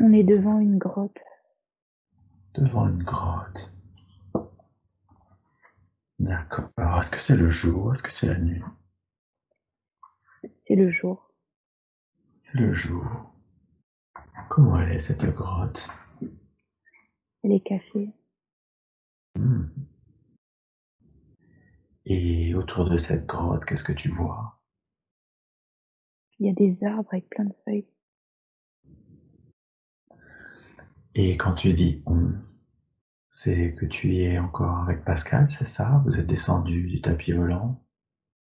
On est devant une grotte. Devant une grotte. D'accord. Alors, est-ce que c'est le jour? Est-ce que c'est la nuit? C'est le jour. C'est le jour. Comment elle est, cette grotte? Elle est cachée. Hmm. Et autour de cette grotte, qu'est-ce que tu vois? Il y a des arbres avec plein de feuilles. Et quand tu dis on, c'est que tu y es encore avec Pascal, c'est ça? Vous êtes descendu du tapis volant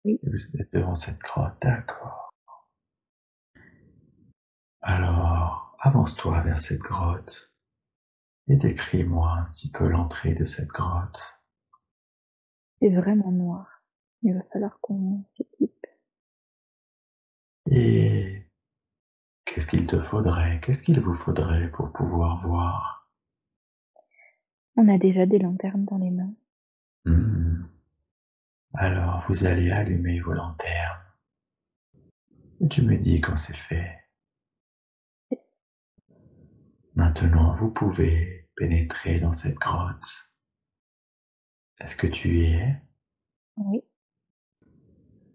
Oui. et vous êtes devant cette grotte. D'accord. Alors, avance-toi vers cette grotte et décris-moi un petit peu l'entrée de cette grotte. C'est vraiment noir. Il va falloir qu'on s'équipe. Et qu'est-ce qu'il te faudrait? Qu'est-ce qu'il vous faudrait pour pouvoir voir? On a déjà des lanternes dans les mains. Hmm. Alors, vous allez allumer vos lanternes. Et tu me dis quand c'est fait. Maintenant, vous pouvez pénétrer dans cette grotte. Est-ce que tu y es? Oui.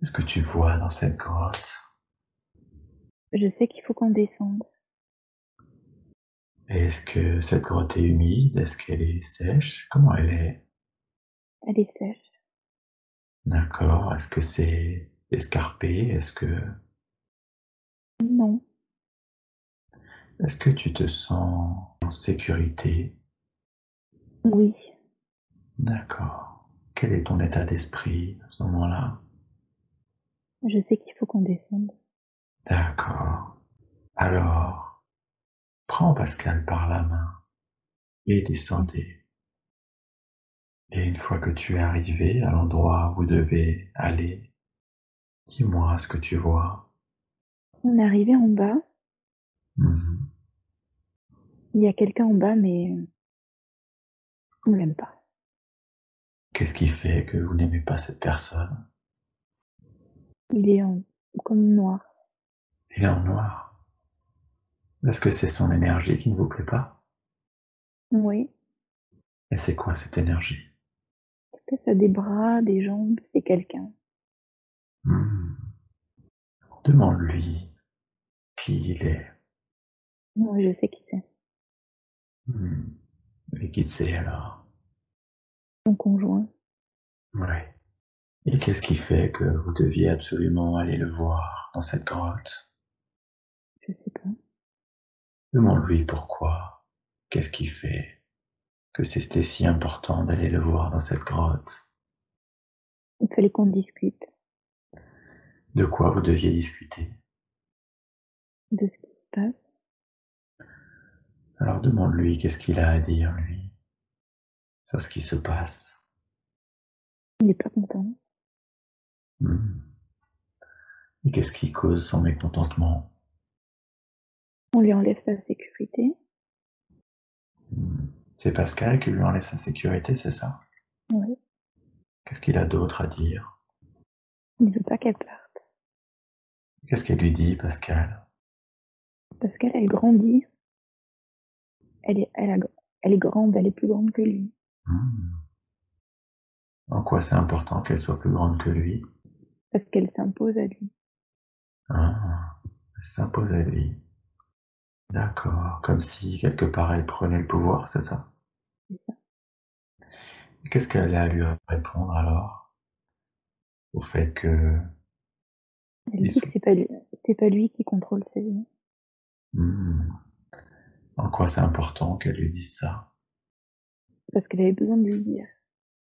Est-ce que tu vois dans cette grotte? Je sais qu'il faut qu'on descende. Et est-ce que cette grotte est humide? Est-ce qu'elle est sèche? Comment elle est? Elle est sèche. D'accord. Est-ce que c'est escarpé? Non. Est-ce que tu te sens en sécurité? Oui. D'accord. Quel est ton état d'esprit à ce moment-là? Je sais qu'il faut qu'on descende. D'accord. Alors, prends Pascal par la main et descendez. Et une fois que tu es arrivé à l'endroit où vous devez aller, dis-moi ce que tu vois. On est arrivé en bas. Mhm. Il y a quelqu'un en bas, mais on l'aime pas. Qu'est-ce qui fait que vous n'aimez pas cette personne? Il est comme noir. Il est en noir. Est-ce que c'est son énergie qui ne vous plaît pas? Oui. Et c'est quoi cette énergie? Ça a des bras, des jambes. C'est quelqu'un. Hmm. Demande-lui qui il est. Oui, je sais qui c'est. Hmm. Et qui c'est alors? Son conjoint. Ouais. Et qu'est-ce qui fait que vous deviez absolument aller le voir dans cette grotte? Je sais pas. Demande-lui pourquoi. Qu'est-ce qui fait que c'était si important d'aller le voir dans cette grotte? Il fallait qu'on discute De quoi vous deviez discuter? de ce qui se passe. Alors demande-lui qu'est-ce qu'il a à dire, lui, sur ce qui se passe. Il est pas content. Hmm. Et qu'est-ce qui cause son mécontentement? On lui enlève sa sécurité. Hmm. C'est Pascal qui lui enlève sa sécurité, c'est ça? Oui. Qu'est-ce qu'il a d'autre à dire? Il veut pas qu'elle parte. Qu'est-ce qu'elle lui dit, Pascal? Parce qu'elle, elle grandit. Elle est grande, elle est plus grande que lui. Hmm. En quoi c'est important qu'elle soit plus grande que lui? Parce qu'elle s'impose à lui. Ah, elle s'impose à lui. D'accord, comme si quelque part elle prenait le pouvoir, c'est ça? C'est ça. Et qu'est-ce qu'elle a à lui répondre alors au fait que Elle il dit que soit... c'est pas lui qui contrôle sa vie. Hmm. En quoi c'est important qu'elle lui dise ça? Parce qu'elle avait besoin de lui dire.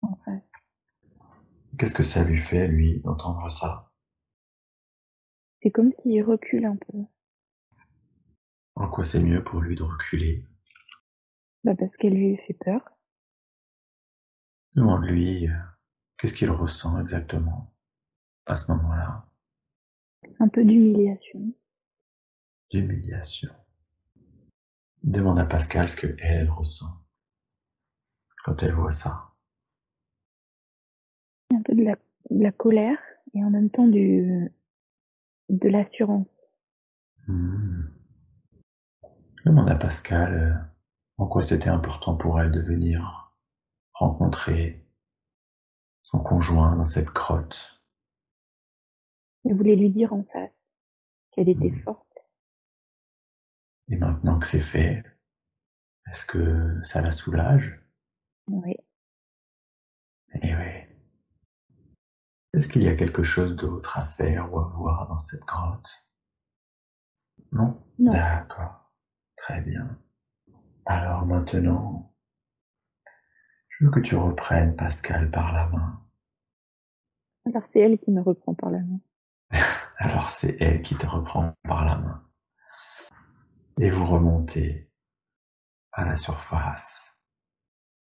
En face. Qu'est-ce que ça lui fait, lui, d'entendre ça? C'est comme s'il recule un peu. En quoi c'est mieux pour lui de reculer? Bah parce qu'elle lui fait peur. Demande-lui qu'est-ce qu'il ressent exactement à ce moment-là? Un peu d'humiliation. D'humiliation. Demande à Pascal ce que elle ressent quand elle voit ça. Un peu de la colère. Et en même temps de l'assurance. Hmm. Je demande à Pascal en quoi c'était important pour elle de venir rencontrer son conjoint dans cette grotte. Elle voulait lui dire en face qu'elle était Hmm. forte. Et maintenant que c'est fait, est-ce que ça la soulage? Oui. Eh oui. Est-ce qu'il y a quelque chose d'autre à faire ou à voir dans cette grotte? Non? Non. D'accord. Très bien. Alors maintenant, je veux que tu reprennes Pascal par la main. Alors c'est elle qui me reprend par la main. Alors c'est elle qui te reprend par la main. Et vous remontez à la surface.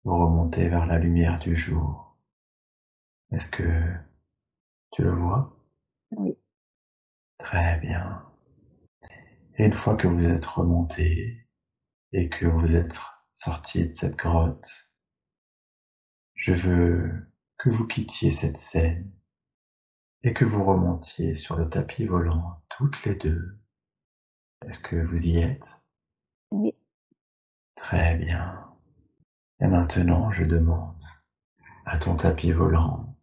Vous remontez vers la lumière du jour. Est-ce que tu le vois? Oui. Très bien. Et une fois que vous êtes remonté et que vous êtes sorti de cette grotte, je veux que vous quittiez cette scène et que vous remontiez sur le tapis volant toutes les deux. Est-ce que vous y êtes? Oui. Très bien. Et maintenant, je demande à ton tapis volant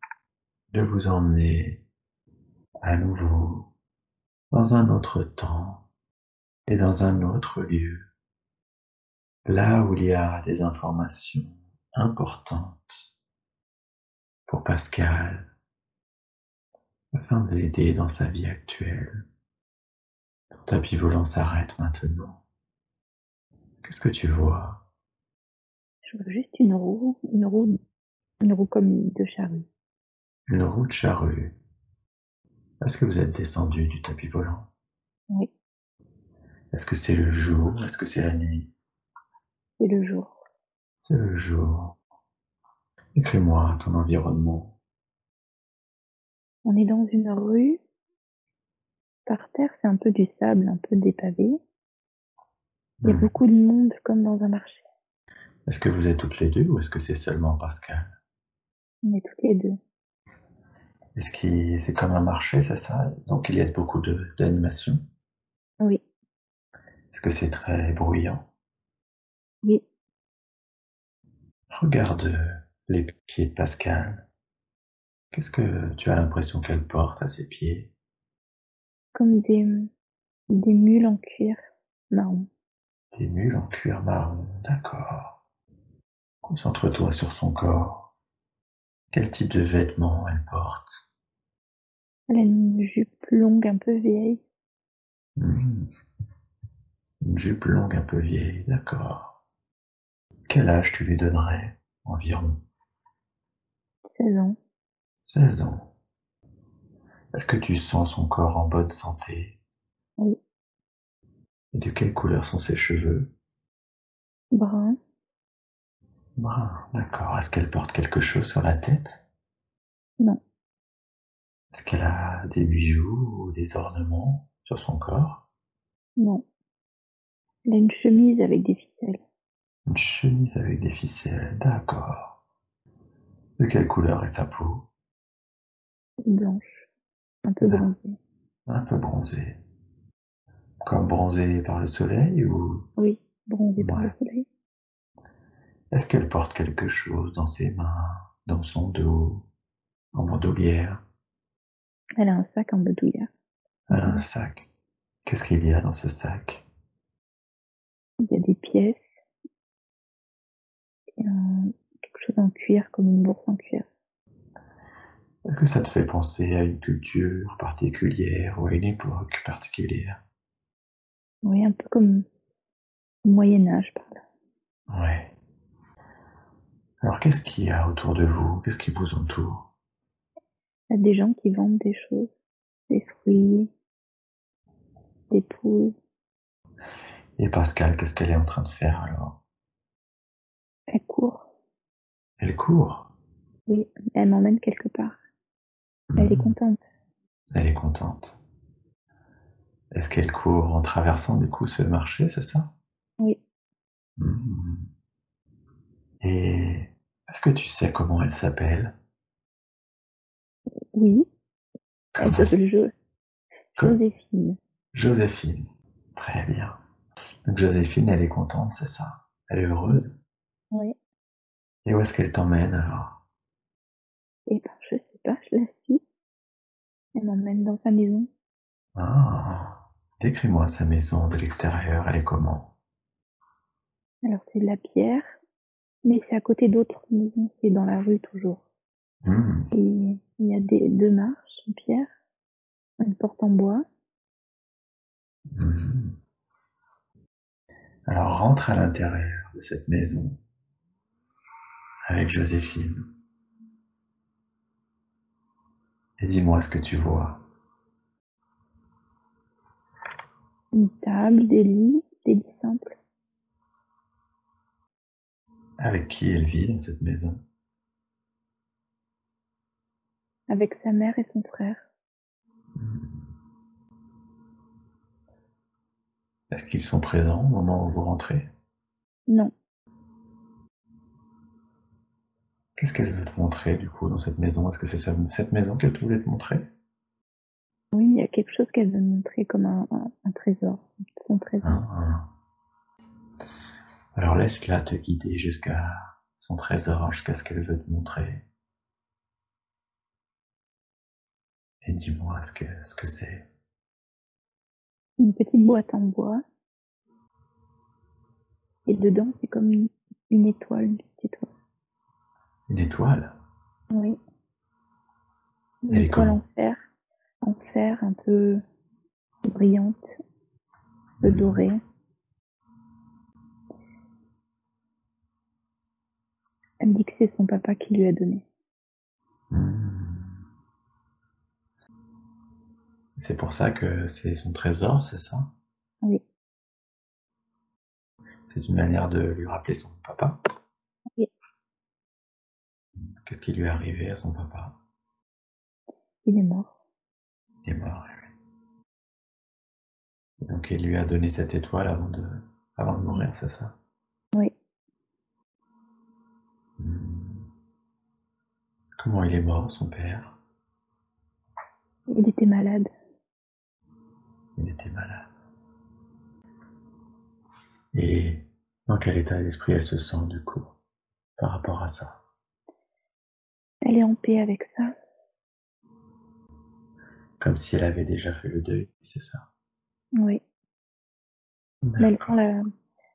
de vous emmener à nouveau dans un autre temps et dans un autre lieu, là où il y a des informations importantes pour Pascal afin de l'aider dans sa vie actuelle. Ton tapis volant s'arrête maintenant. Qu'est-ce que tu vois? Je vois juste une roue comme de charrue. Une roue de charrue. Est-ce que vous êtes descendu du tapis volant? Oui. Est-ce que c'est le jour? Est-ce que c'est la nuit? C'est le jour. C'est le jour. Décris-moi ton environnement. On est dans une rue. Par terre, c'est un peu du sable, un peu des pavés. Il y a Hmm. beaucoup de monde comme dans un marché. Est-ce que vous êtes toutes les deux ou est-ce que c'est seulement Pascal? On est toutes les deux. Est-ce que c'est comme un marché, c'est ça? Donc il y a beaucoup d'animation. Oui. Est-ce que c'est très bruyant? Oui. Regarde les pieds de Pascal. Qu'est-ce que tu as l'impression qu'elle porte à ses pieds? Comme des mules en cuir marron. Des mules en cuir marron, d'accord. Concentre-toi sur son corps. Quel type de vêtements elle porte? Elle a une jupe longue un peu vieille. Hmm, une jupe longue un peu vieille, d'accord. Quel âge tu lui donnerais? Environ 16 ans. 16 ans. Est-ce que tu sens son corps en bonne santé? Oui. Et de quelle couleur sont ses cheveux? Brun. Brun, d'accord. Est-ce qu'elle porte quelque chose sur la tête? Non. Est-ce qu'elle a des bijoux ou des ornements sur son corps? Non. Elle a une chemise avec des ficelles. Une chemise avec des ficelles, d'accord. De quelle couleur est sa peau? Blanche. Un peu Là, bronzée. un peu bronzée. Comme bronzée par le soleil ou... Oui. Bronzée par le Ouais. soleil. Est-ce qu'elle porte quelque chose dans ses mains, dans son dos, en bandoulière? Elle a un sac en bedouillère. Elle a un sac. Qu'est-ce qu'il y a dans ce sac? Il y a des pièces. Il y a quelque chose en cuir, comme une bourse en cuir. Est-ce que ça te fait penser à une culture particulière ou à une époque particulière? Oui, un peu comme au Moyen-Âge par là. Ouais. Alors qu'est-ce qu'il y a autour de vous? Qu'est-ce qui vous entoure? Il y a des gens qui vendent des choses. Des fruits, des poules. Et Pascal, qu'est-ce qu'elle est en train de faire alors? Elle court. Elle court. Oui, elle m'emmène quelque part. Elle est Hmm, contente. elle est contente. Est-ce qu'elle court en traversant du coup ce marché, c'est ça? Oui. Hmm. Et est-ce que tu sais comment elle s'appelle? Oui. Elle Comment elle... s'appelle Co- Joséphine. Joséphine. Très bien. Donc Joséphine, elle est contente, c'est ça? Elle est heureuse? Oui. Et où est-ce qu'elle t'emmène alors? Et ben, je sais pas, je la suis. Elle m'emmène dans sa maison. Ah, décris-moi sa maison de l'extérieur, elle est comment? Alors, c'est de la pierre, mais c'est à côté d'autres maisons. C'est dans la rue toujours. Hmm, Et il y a deux marches en pierre, une porte en bois. mhm. Alors rentre à l'intérieur de cette maison avec Joséphine et dis-moi ce que tu vois. Une table, des lits simples. Avec qui elle vit dans cette maison? Avec sa mère et son frère. Est-ce qu'ils sont présents au moment où vous rentrez? Non. Qu'est-ce qu'elle veut te montrer du coup dans cette maison? Est-ce que c'est cette maison qu'elle voulait te montrer? Oui, il y a quelque chose qu'elle veut me montrer comme un trésor. Son trésor. Hein, hein. Alors laisse-la te guider jusqu'à son trésor, jusqu'à ce qu'elle veut te montrer. Et dis-moi ce que c'est. Une petite boîte en bois. Et dedans, c'est comme une étoile, une petite étoile. Une étoile? Oui. Une Elle est étoile comment? en fer, un peu brillante, un peu Hmm, dorée. Elle me dit que c'est son papa qui lui a donné. hmm. C'est pour ça que c'est son trésor, c'est ça? Oui. C'est une manière de lui rappeler son papa. Oui. Qu'est-ce qui lui est arrivé à son papa? Il est mort. Il est mort. Donc il lui a donné cette étoile avant de mourir, c'est ça? Oui. Hmm. Comment il est mort, son père? Il était malade. Il était malade. Et dans quel état d'esprit elle se sent du coup par rapport à ça? Elle est en paix avec ça. Comme si elle avait déjà fait le deuil, c'est ça? Oui. Mais elle sent D'accord.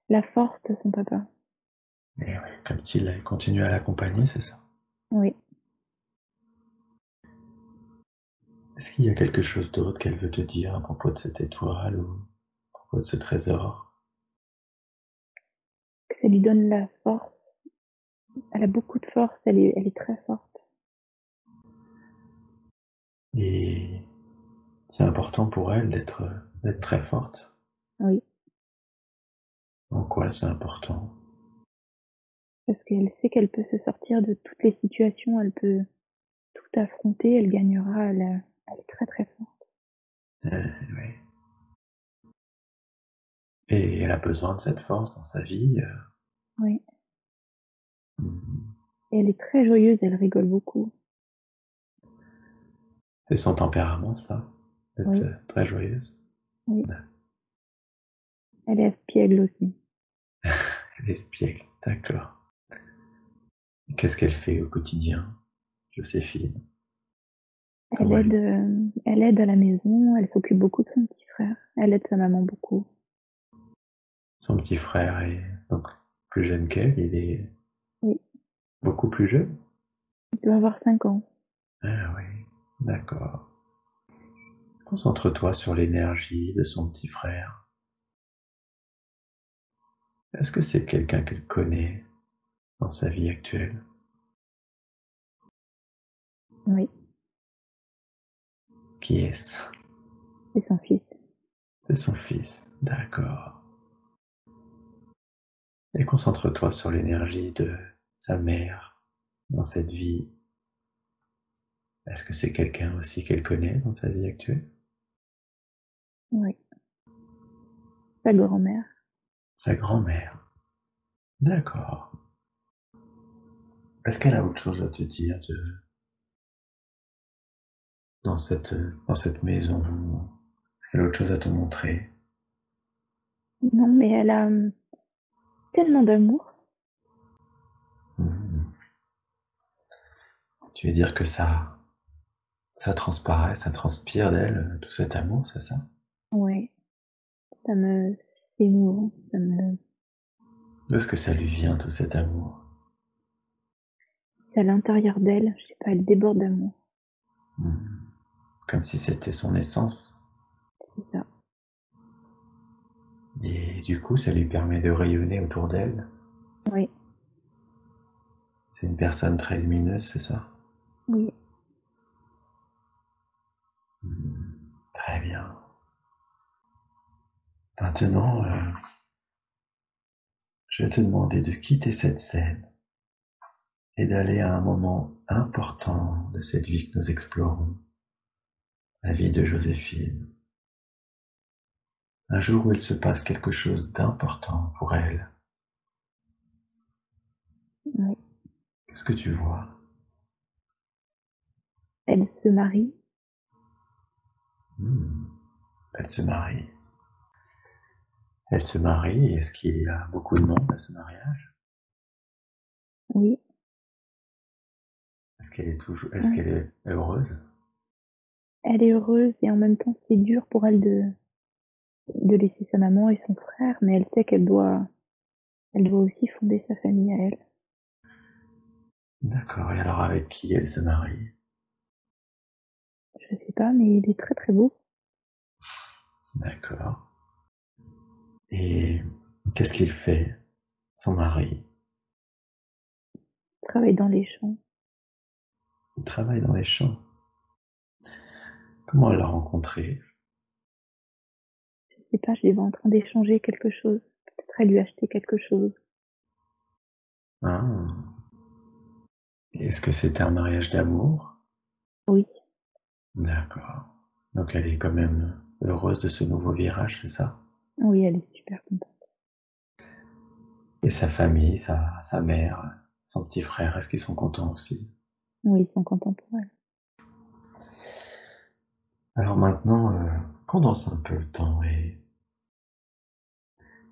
la force de son papa. Et oui, comme s'il avait continué à l'accompagner, c'est ça? Oui. Est-ce qu'il y a quelque chose d'autre qu'elle veut te dire à propos de cette étoile ou à propos de ce trésor? Que ça lui donne la force. Elle a beaucoup de force. Elle est très forte. Et c'est important pour elle d'être très forte. Oui. En quoi c'est important? Parce qu'elle sait qu'elle peut se sortir de toutes les situations. Elle peut tout affronter. Elle gagnera. Elle est très très forte. Oui. Et elle a besoin de cette force dans sa vie. Oui. Mhm. Et elle est très joyeuse. Elle rigole beaucoup. C'est son tempérament, ça, d'être Oui. très joyeuse. Oui. Elle est espiègle aussi. Elle est espiègle, d'accord. Qu'est-ce qu'elle fait au quotidien, Joséphine? Comment elle... Elle aide à la maison. Elle s'occupe beaucoup de son petit frère. Elle aide sa maman beaucoup. Son petit frère est donc plus jeune qu'elle, il est Oui. beaucoup plus jeune? Il doit avoir 5 ans. Ah oui, d'accord. Concentre-toi sur l'énergie de son petit frère. Est-ce que c'est quelqu'un qu'elle connaît dans sa vie actuelle? Oui. Qui est-ce? C'est son fils. C'est son fils, d'accord. Et concentre-toi sur l'énergie de sa mère dans cette vie. Est-ce que c'est quelqu'un aussi qu'elle connaît dans sa vie actuelle? Oui. Sa grand-mère. Sa grand-mère. D'accord. Est-ce qu'elle a autre chose à te dire dans cette maison? Est-ce qu'elle a autre chose à te montrer? Non, mais elle a tellement d'amour. Mhm. Tu veux dire que ça transparaît, ça transpire d'elle, tout cet amour, c'est ça? Ouais, ça me c'est émouvant. D'où est-ce que ça lui vient, tout cet amour? C'est à l'intérieur d'elle, je sais pas, elle déborde d'amour. Mhm. Comme si c'était son essence. C'est ça. Et du coup, ça lui permet de rayonner autour d'elle. Oui, C'est une personne très lumineuse, c'est ça? oui. Très bien. Maintenant, je vais te demander de quitter cette scène et d'aller à un moment important de cette vie que nous explorons, la vie de Joséphine. Un jour où il se passe quelque chose d'important pour elle. Oui. Qu'est-ce que tu vois? Elle se marie. Hmm. Elle se marie. Elle se marie. Est-ce qu'il y a beaucoup de monde à ce mariage? Oui. Est-ce Ouais. qu'elle est heureuse? Elle est heureuse et en même temps c'est dur pour elle de laisser sa maman et son frère, mais elle sait elle doit aussi fonder sa famille à elle. D'accord. Et alors avec qui elle se marie? Je sais pas, mais il est très très beau. D'accord. Et qu'est-ce qu'il fait, son mari? Il travaille dans les champs. Il travaille dans les champs. Comment elle l'a rencontré? Je sais pas, je les vois en train d'échanger quelque chose. Peut-être elle lui acheter quelque chose. Ah. Est-ce que c'était un mariage d'amour? Oui, D'accord. Donc elle est quand même heureuse de ce nouveau virage, c'est ça? oui, elle est super contente. Et sa famille, sa mère, son petit frère, est-ce qu'ils sont contents aussi? Oui, ils sont contents pour elle. Alors maintenant, condense un peu le temps et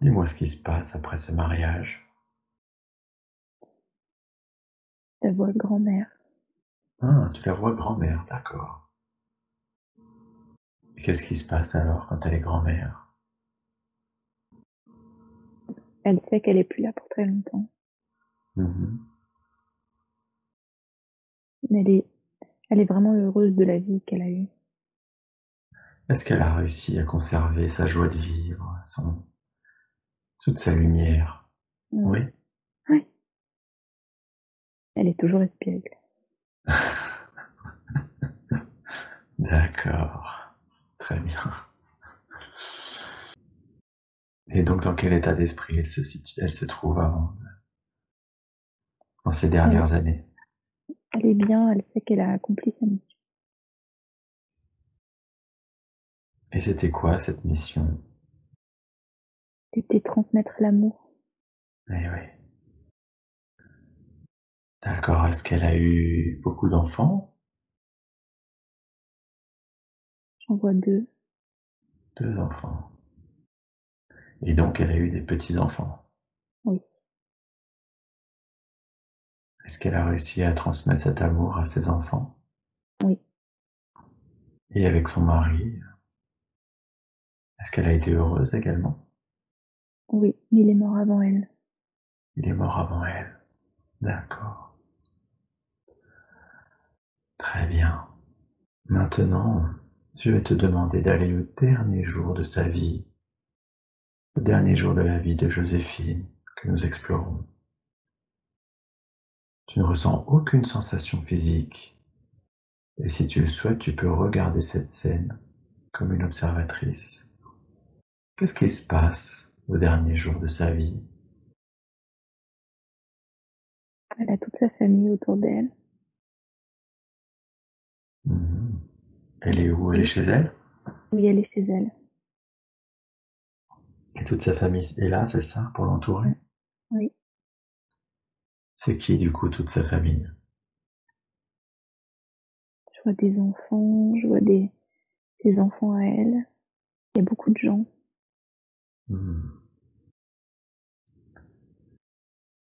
dis-moi ce qui se passe après ce mariage. Ta voix grand-mère. Ah, tu la vois grand-mère, d'accord. Et qu'est-ce qui se passe alors quand elle est grand-mère? Elle sait qu'elle est plus là pour très longtemps. Mhm. Mais elle est vraiment heureuse de la vie qu'elle a eue. Est-ce qu'elle a réussi à conserver sa joie de vivre, toute sa lumière? Oui, Oui. oui. Elle est toujours espiègle. D'accord. Très bien. Et donc, dans quel état d'esprit elle se trouve dans ces Elle, dernières années? elle est bien, elle sait qu'elle a accompli sa mission. Et c'était quoi cette mission? C'était transmettre l'amour. Eh oui. D'accord. Est-ce qu'elle a eu beaucoup d'enfants? J'en vois deux. Deux enfants. Et donc, elle a eu des petits-enfants. Oui, Est-ce qu'elle a réussi à transmettre cet amour à ses enfants? oui, Et avec son mari, est-ce qu'elle a été heureuse également? oui. Mais il est mort avant elle. Il est mort avant elle. D'accord. Très bien. Maintenant, je vais te demander d'aller au dernier jour de sa vie, le dernier jour de la vie de Joséphine que nous explorons. Tu ne ressens aucune sensation physique, et si tu le souhaites, tu peux regarder cette scène comme une observatrice. Qu'est-ce qui se passe au dernier jour de sa vie? Elle a toute sa famille autour d'elle. Mhm. Elle est où? Elle est Et chez elle? oui, elle est chez elle. Et toute sa famille est là, c'est ça, pour l'entourer? Mm. Oui, C'est qui, du coup, toute sa famille? je vois des enfants, je vois des enfants à elle. Il y a beaucoup de gens. Mhm.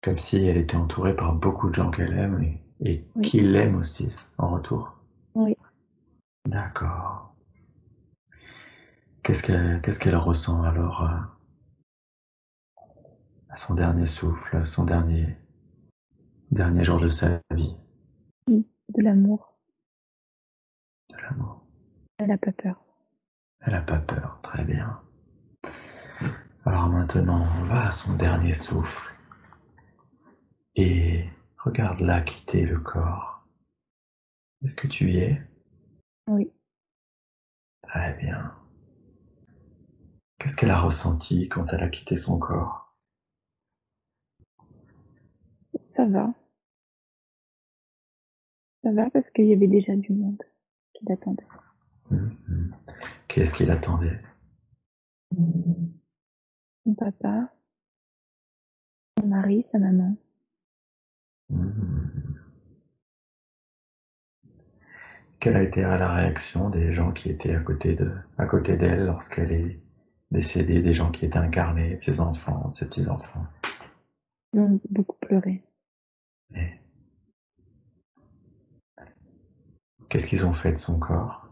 Comme si elle était entourée par beaucoup de gens qu'elle aime et Oui, qui l'aiment aussi en retour. oui. D'accord. Qu'est-ce qu'elle ressent alors à son dernier souffle, à son dernier jour de sa vie, Oui, de l'amour. de l'amour? Elle a pas peur. Elle n'a pas peur, très bien. Alors maintenant, on va à son dernier souffle et regarde-la quitter le corps. Est-ce que tu y es? Oui, Très bien. Qu'est-ce qu'elle a ressenti quand elle a quitté son corps? ça va. Ça va parce qu'il y avait déjà du monde qui l'attendait. Mhm. Qu'est-ce qu'il attendait? Son papa, son mari, sa maman. Mhm. Quelle a été la réaction des gens qui étaient à côté d'elle lorsqu'elle est décédée, des gens qui étaient incarnés, de ses enfants, de ses petits-enfants? Ils ont beaucoup pleuré. Et qu'est-ce qu'ils ont fait de son corps?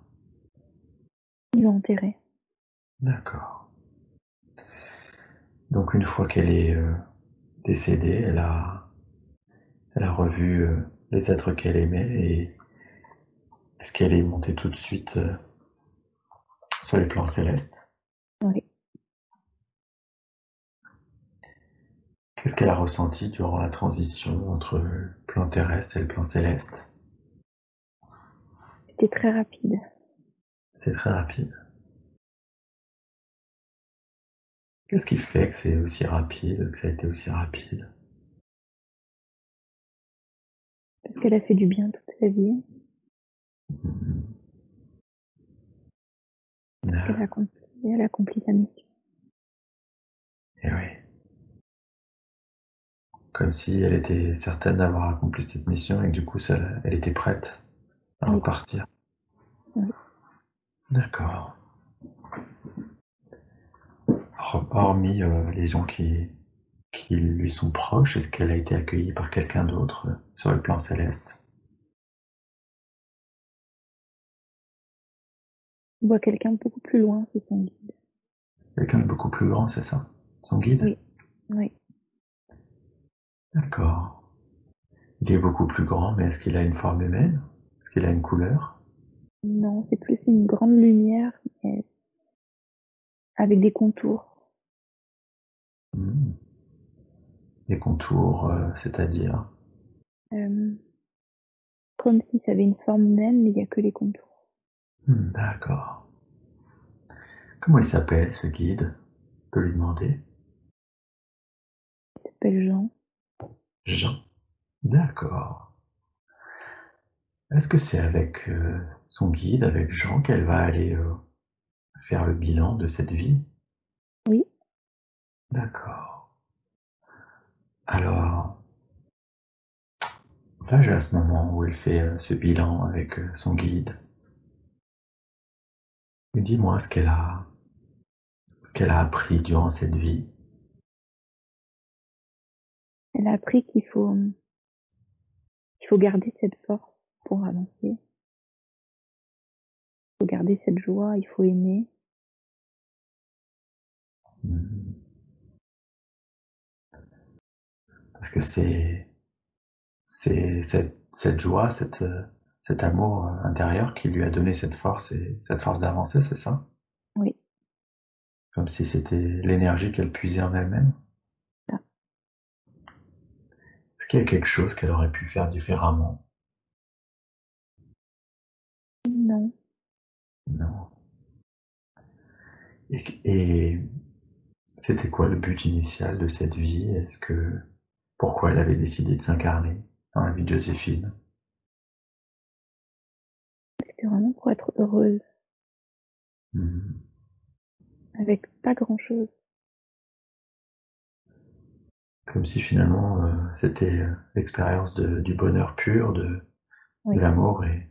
Ils l'ont enterré. D'accord. Donc une fois qu'elle est décédée, elle a revu les êtres qu'elle aimait et est-ce qu'elle est montée tout de suite sur les plans célestes? Oui, Qu'est-ce qu'elle a ressenti durant la transition entre le plan terrestre et le plan céleste? c'était très rapide. C'est très rapide. Qu'est-ce qui fait que c'est aussi rapide, que ça a été aussi rapide? Parce qu'elle a fait du bien toute sa vie. Mhm. Parce qu'elle a accompli, elle a accompli sa mission. Et oui, comme si elle était certaine d'avoir accompli cette mission et que du coup, elle était prête à Oui, repartir. oui. D'accord. Hormis les gens qui lui sont proches, est-ce qu'elle a été accueillie par quelqu'un d'autre sur le plan céleste? On voit quelqu'un beaucoup plus loin, c'est son guide. Quelqu'un de beaucoup plus grand, c'est ça? Son guide? Oui, oui. D'accord. Il est beaucoup plus grand, mais est-ce qu'il a une forme humaine? Est-ce qu'il a une couleur? Non, c'est plus une grande lumière, mais avec des contours. Hmm. Les contours, c'est-à-dire? Euh, Comme si ça avait une forme humaine, mais il n'y a que les contours. D'accord. Comment il s'appelle, ce guide? Je peux lui demander. Il s'appelle Jean. Jean. D'accord. Est-ce que c'est avec son guide, avec Jean, qu'elle va aller faire le bilan de cette vie? Oui, D'accord. Alors, là, j'ai à ce moment où elle fait ce bilan avec son guide. Et dis-moi ce qu'elle a appris durant cette vie. elle a appris qu'il faut garder cette force pour avancer. Il faut garder cette joie, il faut aimer. Hmm. Parce que c'est cette joie, cet amour intérieur qui lui a donné cette force et cette force d'avancer, c'est ça? Oui, Comme si c'était l'énergie qu'elle puisait en elle-même. ça. Est-ce qu'il y a quelque chose qu'elle aurait pu faire différemment? Non. Non. Et c'était quoi le but initial de cette vie? Pourquoi elle avait décidé de s'incarner dans la vie de Joséphine? C'était vraiment pour être heureuse, Mhm. avec pas grand-chose. Comme si finalement c'était l'expérience du bonheur pur, de Oui, l'amour et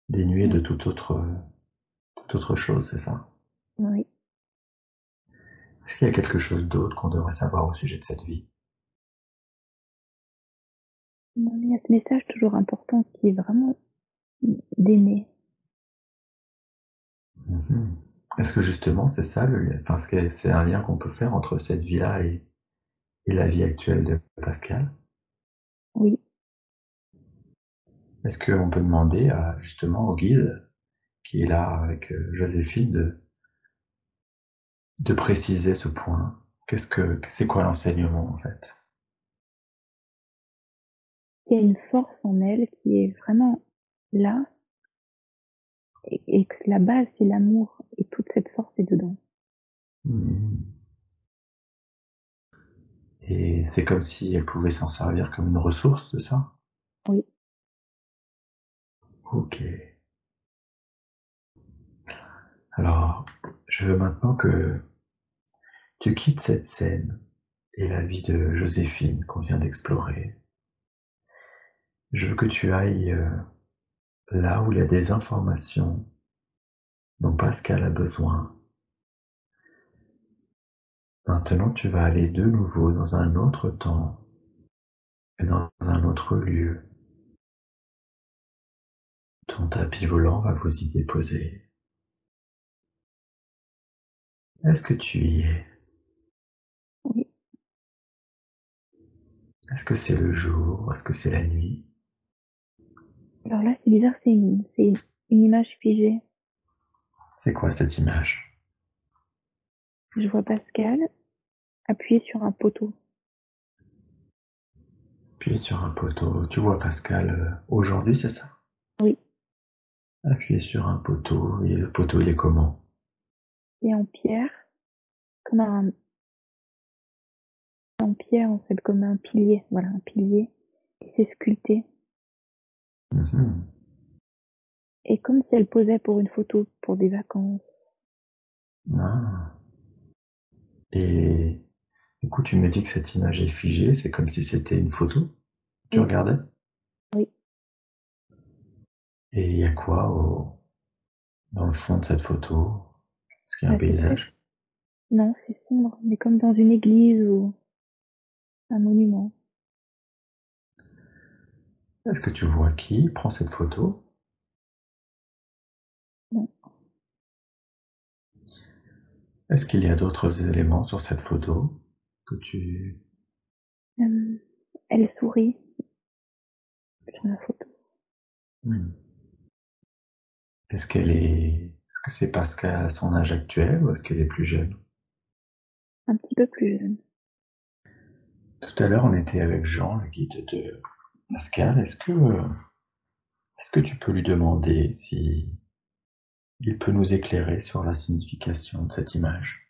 dénué de oui, toute autre chose, c'est ça? oui. Est-ce qu'il y a quelque chose d'autre qu'on devrait savoir au sujet de cette vie? Il y a ce message toujours important qui est vraiment d'aimer. Mhm. Est-ce que justement c'est ça le lien, enfin c'est un lien qu'on peut faire entre cette vie-là et la vie actuelle de Pascal? Oui, Est-ce qu'on peut demander à, justement au guide qui est là avec Joséphine de préciser ce point? C'est quoi l'enseignement en fait? il y a une force en elle qui est vraiment là et que la base, c'est l'amour et toute cette force est dedans. Mhm. Et c'est comme si elle pouvait s'en servir comme une ressource, c'est ça? Oui, Ok. Alors, je veux maintenant que tu quittes cette scène et la vie de Joséphine qu'on vient d'explorer. Je veux que tu ailles là où il y a des informations dont Pascal a besoin. Maintenant, tu vas aller de nouveau dans un autre temps et dans un autre lieu. Ton tapis volant va vous y déposer. Est-ce que tu y es? oui. Est-ce que c'est le jour? Est-ce que c'est la nuit? Alors là, c'est bizarre, c'est une image figée. C'est quoi cette image? Je vois Pascal appuyé sur un poteau. Appuyé sur un poteau. Tu vois Pascal aujourd'hui, c'est ça? Oui, Appuyé sur un poteau. Et le poteau, il est comment? et en pierre, comme en pierre en fait, comme un pilier. Voilà, un pilier qui s'est sculpté. Mhm. Et comme si elle posait pour une photo, pour des vacances. Ah. Et du coup, tu me dis que cette image est figée, c'est comme si c'était une photo. Tu Oui, regardais? oui. Et il y a quoi dans le fond de cette photo? Est-ce qu'il y a un Bah, c'est très... paysage? Non, c'est sombre, mais comme dans une église ou un monument. Est-ce que tu vois qui prend cette photo? Non. Est-ce qu'il y a d'autres éléments sur cette photo que tu... Euh, elle sourit sur la photo. Hmm. Est-ce que c'est Pascal à son âge actuel ou est-ce qu'elle est plus jeune? Un petit peu plus jeune. Tout à l'heure, on était avec Jean, le guide de Pascal. Est-ce que tu peux lui demander si il peut nous éclairer sur la signification de cette image?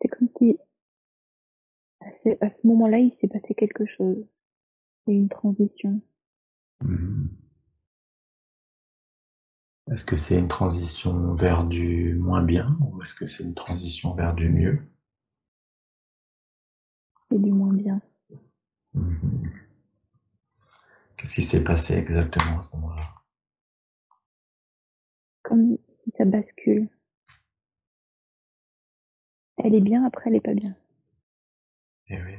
C'est comme si à ce moment-là, il s'est passé quelque chose. Il y a eu une transition. Hmm. Est-ce que c'est une transition vers du moins bien ou est-ce que c'est une transition vers du mieux? C'est du moins bien. Mhm. Qu'est-ce qui s'est passé exactement à ce moment-là? Comme si ça bascule. Elle est bien, après elle est pas bien. Eh oui.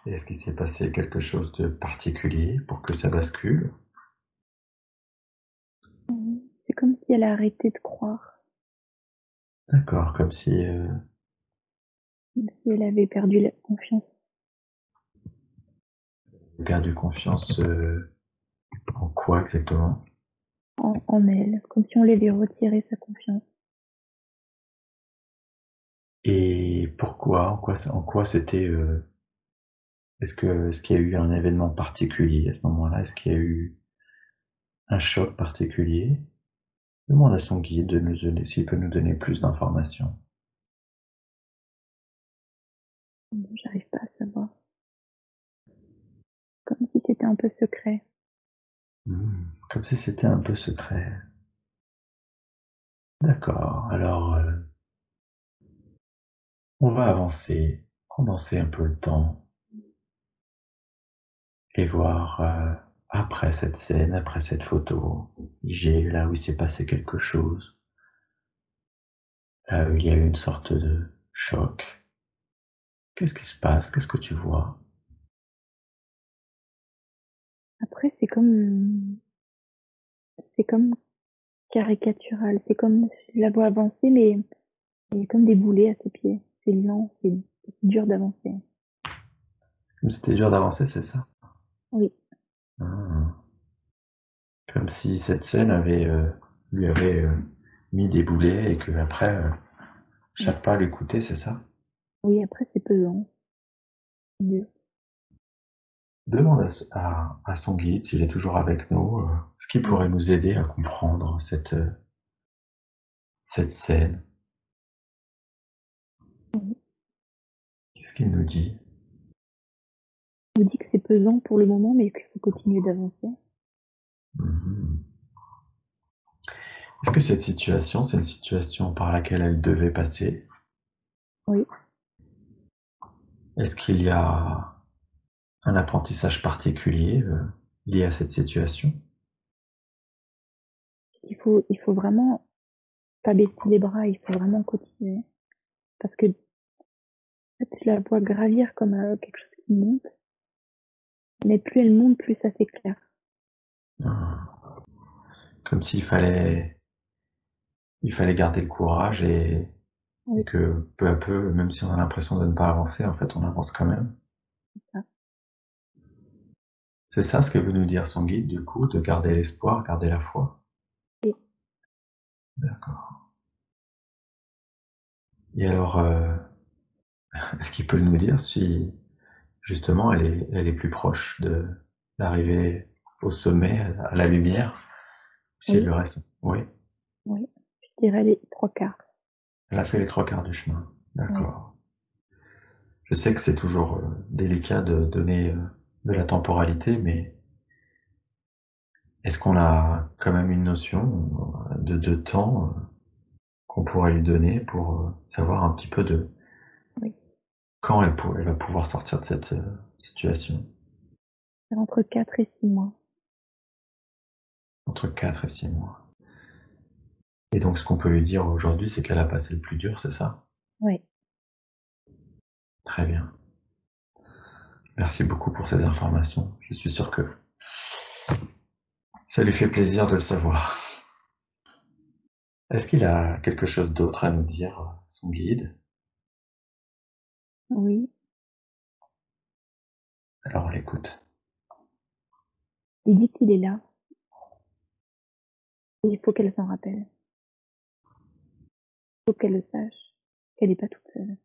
Et est-ce qu'il s'est passé quelque chose de particulier pour que ça bascule? C'est comme si elle a arrêté de croire. D'accord, comme si Comme si elle avait perdu la confiance elle a perdu confiance en quoi exactement? en elle. Comme si on lui avait retiré sa confiance. Et pourquoi? En quoi c'était est-ce qu'il y a eu un événement particulier à ce moment-là? Est-ce qu'il y a eu un choc particulier? Demande à son guide de nous donner, s'il peut nous donner plus d'informations. J'arrive pas à savoir. Comme si c'était un peu secret. Comme si c'était un peu secret. D'accord, alors on va avancer, condenser un peu le temps et voir après cette scène, après cette photo, j'ai là où il s'est passé quelque chose, là où il y a eu une sorte de choc. Qu'est-ce qui se passe? Qu'est-ce que tu vois? Après, c'est comme caricatural. C'est comme, je la vois avancer, mais il y a comme des boulets à ses pieds. C'est lent, c'est dur d'avancer. Comme si c'était dur d'avancer, c'est ça? Oui, Ah. Comme si cette scène lui avait mis des boulets et que après oui, chaque pas lui coûtait, c'est ça? oui, après, c'est pesant. C'est dur. Demande à son guide s'il est toujours avec nous, ce qui Oui, pourrait nous aider à comprendre cette scène. oui. Qu'est-ce qu'il nous dit? On me dit que c'est pesant pour le moment, mais qu'il faut continuer d'avancer. Mhm. Est-ce que cette situation, c'est une situation par laquelle elle devait passer? Oui, Est-ce qu'il y a un apprentissage particulier lié à cette situation? il faut vraiment pas baisser les bras, il faut vraiment continuer. Parce que, en fait, je la vois gravir comme quelque chose qui monte, mais plus elle monte, plus ça s'éclaire. Ah. Comme il fallait garder le courage et Oui, que peu à peu, même si on a l'impression de ne pas avancer, en fait, on avance quand même. c'est ça. C'est ça ce que veut nous dire son guide, du coup, de garder l'espoir, garder la foi. Oui. D'accord. Et alors, est-ce qu'il peut nous dire si justement elle est plus proche de l'arrivée au sommet, à la lumière, si elle Oui, lui reste? Oui, oui. Je dirais les trois quarts. elle a fait les trois quarts du chemin. Oui, D'accord. Je sais que c'est toujours délicat de donner de la temporalité, mais est-ce qu'on a quand même une notion de temps qu'on pourrait lui donner pour savoir un petit peu de oui. quand elle va pouvoir sortir de cette situation? C'est entre 4 et 6 mois. Entre 4 et 6 mois. Et donc ce qu'on peut lui dire aujourd'hui, c'est qu'elle a passé le plus dur, c'est ça? Oui. Très bien. Merci beaucoup pour ces informations. Je suis sûr que ça lui fait plaisir de le savoir. Est-ce qu'il a quelque chose d'autre à nous dire, son guide? Oui. Alors on l'écoute. Il dit qu'il est là. Et il faut qu'elle s'en rappelle. Il faut qu'elle le sache. Qu'elle n'est pas toute seule.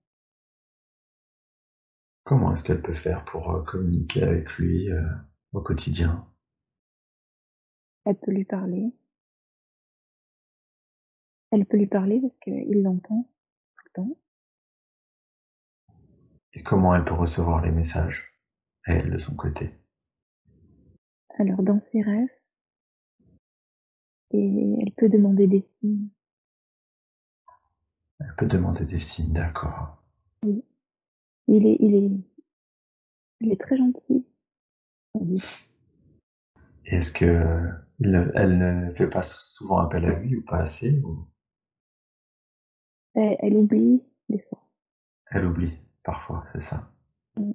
Comment est-ce qu'elle peut faire pour communiquer avec lui au quotidien? Elle peut lui parler. Elle peut lui parler parce qu'il l'entend tout le temps. Et comment elle peut recevoir les messages, elle, de son côté? Alors, dans ses rêves, et elle peut demander des signes. Elle peut demander des signes, d'accord. Oui. Il est très gentil. On dit. Et est-ce que elle ne fait pas souvent appel à lui ou pas assez ou Elle oublie des fois. elle oublie parfois, c'est ça? Mm.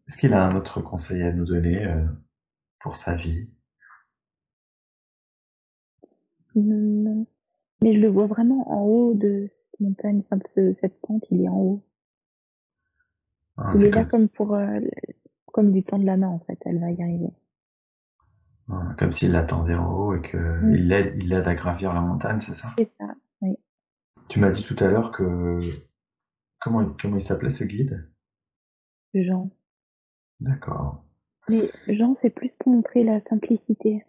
Est-ce qu'il a un autre conseil à nous donner pour sa vie? Non. Mais je le vois vraiment en haut de cette montagne, enfin de cette pente, il est en haut. Hein, Il c'est est là comme du temps de la main, en fait. Elle va y arriver. comme s'il l'attendait en haut et Mm. qu'il l'aide à gravir la montagne, c'est ça? C'est ça, oui. Tu m'as dit tout à l'heure que comment il s'appelait ce guide? Jean. D'accord. Mais Jean, c'est plus pour montrer la simplicité.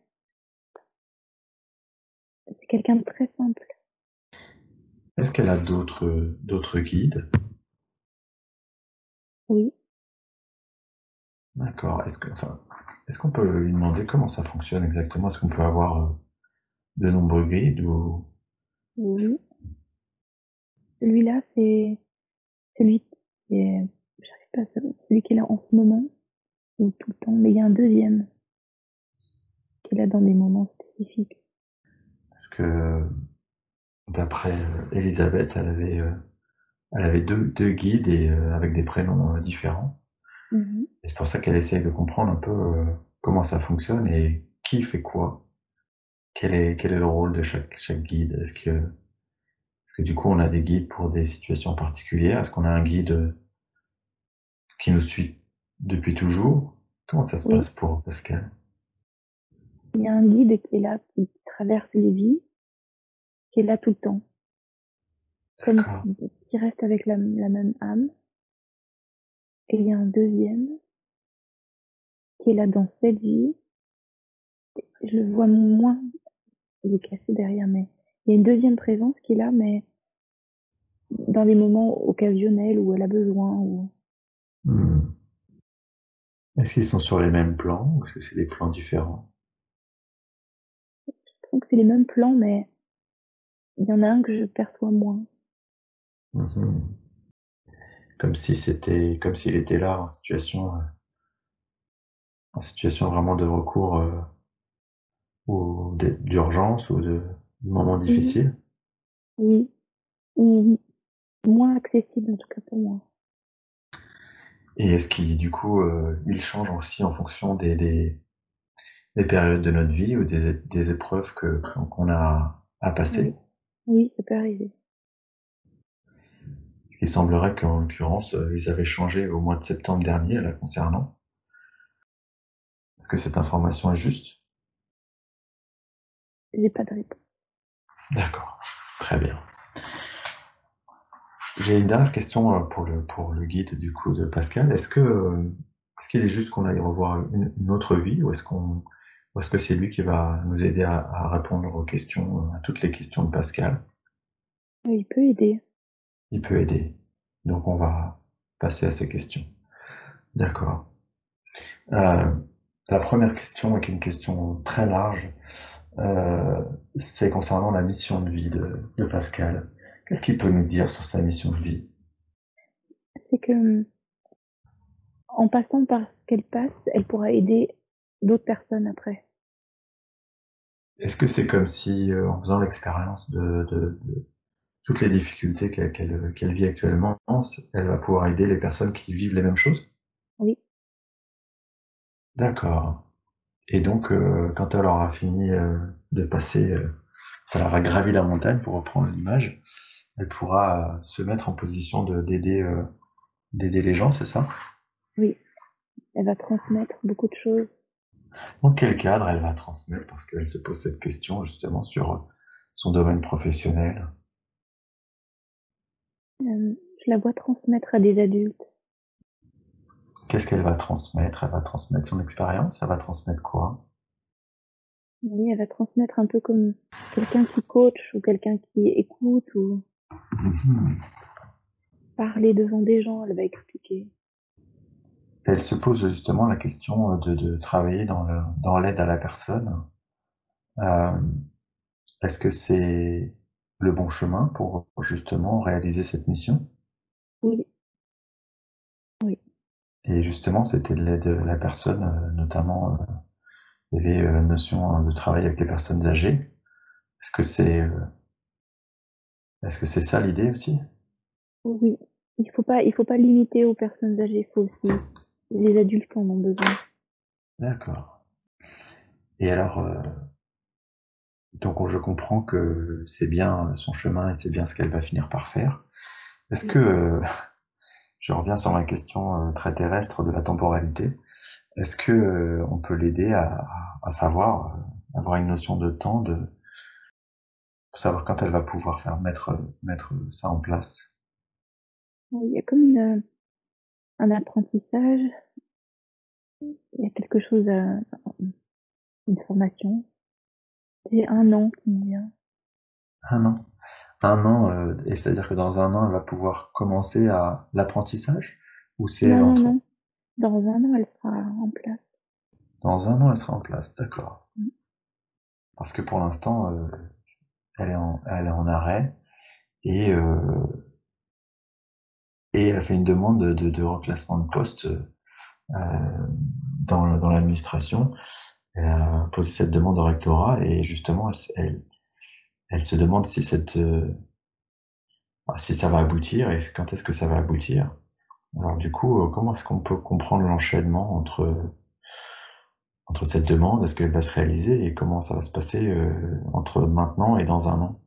C'est quelqu'un de très simple. Est-ce qu'elle a d'autres guides? Oui. D'accord. Est-ce qu'on peut lui demander comment ça fonctionne exactement? Est-ce qu'on peut avoir de nombreux guides ou Oui. Celui-là, c'est celui qui est, j'arrive pas à savoir, celui qui est là en ce moment, ou tout le temps, mais il y a un deuxième qui est là dans des moments spécifiques. est-ce que d'après Elisabeth, elle avait Elle avait deux guides et avec des prénoms différents. Mhm. Et c'est pour ça qu'elle essaye de comprendre un peu comment ça fonctionne et qui fait quoi. Quel est le rôle de chaque guide? Est-ce que du coup on a des guides pour des situations particulières? Est-ce qu'on a un guide qui nous suit depuis toujours? Comment ça se Oui, passe pour Pascal? il y a un guide qui est là, qui traverse les vies, qui est là tout le temps, comme D'accord. qui reste avec la même âme. Et il y a un deuxième qui est là dans cette vie. Je le vois moins, il est caché derrière, mais il y a une deuxième présence qui est là, mais dans les moments occasionnels où elle a besoin. Ou... Hmm. Est-ce qu'ils sont sur les mêmes plans ou est-ce que c'est des plans différents? Je trouve que c'est les mêmes plans, mais il y en a un que je perçois moins. Mhm. Comme s'il était là en situation vraiment de recours ou d'urgence ou de moment Oui, difficile. oui, ou moins accessible en tout cas pour moi. Et est-ce qu'il, du coup, il change aussi en fonction des périodes de notre vie ou des épreuves qu'on a à passer? Oui, oui, ça peut arriver. Il semblerait qu'en l'occurrence, ils avaient changé au mois de septembre dernier la concernant. Est-ce que cette information est juste? J'ai pas de réponse. D'accord, très bien. J'ai une dernière question pour le guide du coup de Pascal. Est-ce qu'il est juste qu'on aille revoir une autre vie ou est-ce que c'est lui qui va nous aider à répondre aux questions, à toutes les questions de Pascal? Oui, il peut aider. Il peut aider. Donc on va passer à ces questions. D'accord. Euh, la première question, qui est une question très large, euh, c'est concernant la mission de vie de Pascal. Qu'est-ce qu'il peut nous dire sur sa mission de vie? C'est que en passant par ce qu'elle passe, elle pourra aider d'autres personnes après. Est-ce que c'est comme si, en faisant l'expérience de toutes les difficultés qu'elle vit actuellement, elle va pouvoir aider les personnes qui vivent les mêmes choses? Oui, D'accord. Et donc, quand elle aura fini de passer, quand elle aura gravi la montagne, pour reprendre l'image, elle pourra se mettre en position d'aider les gens, c'est ça? oui, elle va transmettre beaucoup de choses. Dans quel cadre elle va transmettre? Parce qu'elle se pose cette question justement sur son domaine professionnel. Je la vois transmettre à des adultes. Qu'est-ce qu'elle va transmettre? Elle va transmettre son expérience? Elle va transmettre quoi? Oui, elle va transmettre un peu comme quelqu'un qui coach ou quelqu'un qui écoute ou Mhm. parler devant des gens, elle va expliquer. Elle se pose justement la question de travailler dans l'aide à la personne. Euh, Est-ce que c'est le bon chemin pour justement réaliser cette mission? Oui, oui, Et justement, c'était de l'aide à la personne, notamment, il y avait une notion de travail avec les personnes âgées. Est-ce que c'est euh, est-ce que c'est ça l'idée aussi? oui. Il faut pas limiter aux personnes âgées, il faut aussi les adultes qui en ont besoin. D'accord. Et alors, donc je comprends que c'est bien son chemin et c'est bien ce qu'elle va finir par faire. Est-ce Oui, que, je reviens sur ma question très terrestre de la temporalité, est-ce que on peut l'aider à savoir, avoir une notion de temps, pour savoir quand elle va pouvoir mettre ça en place? oui, il y a comme un apprentissage, il y a quelque chose à, une formation. C'est un an qui me vient. Un an. Un an, et c'est-à-dire que dans un an, elle va pouvoir commencer à l'apprentissage? Ou c'est Non, non, entre... non. Dans un an, elle sera en place. Dans un an, elle sera en place, d'accord. Mm. Parce que pour l'instant, elle est en arrêt et, elle fait une demande de reclassement de poste dans l'administration. Elle a posé cette demande au rectorat et justement, elle se demande si Si ça va aboutir et quand est-ce que ça va aboutir. Alors du coup, comment est-ce qu'on peut comprendre l'enchaînement entre cette demande, est-ce qu'elle va se réaliser et comment ça va se passer entre maintenant et dans un an?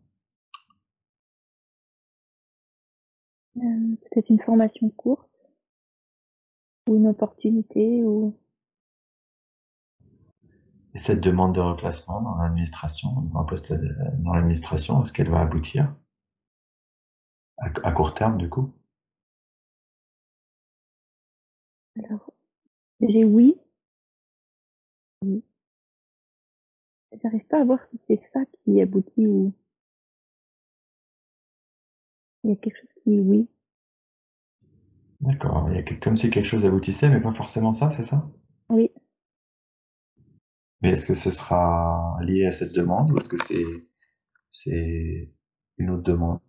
Peut-être une formation courte ou une opportunité ou Et cette demande de reclassement dans l'administration, dans un poste dans l'administration, est-ce qu'elle va aboutir à court terme du coup? alors j'ai oui, oui. J'arrive pas à voir si c'est ça qui aboutit ou il y a quelque chose qui oui. D'accord, il y a comme si quelque chose aboutissait, mais pas forcément ça, c'est ça? Oui, Mais est-ce que ce sera lié à cette demande ou est-ce que c'est une autre demande?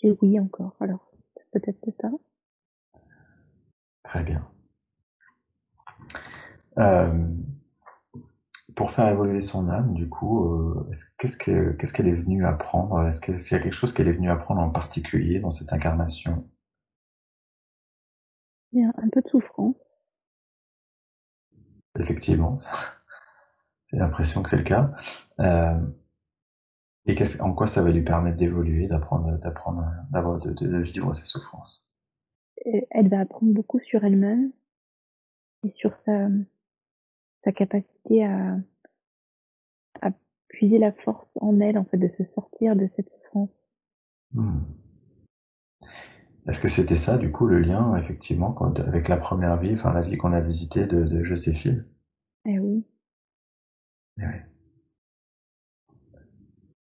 j'ai oui encore. Alors peut-être c'est ça. Très bien. Euh, pour faire évoluer son âme, du coup, qu'est-ce qu'elle est venue apprendre? Est-ce qu'il y a quelque chose qu'elle est venue apprendre en particulier dans cette incarnation? Il y a un peu de souffrance. Effectivement, j'ai l'impression que c'est le cas. Euh, et en quoi ça va lui permettre d'évoluer, d'apprendre, de vivre ses souffrances? Elle va apprendre beaucoup sur elle-même et sur sa capacité à puiser la force en elle, en fait, de se sortir de cette souffrance. Hmm. Est-ce que c'était ça, du coup, le lien, effectivement, avec la première vie, enfin la vie qu'on a visitée de Joséphine? Eh oui, Eh oui.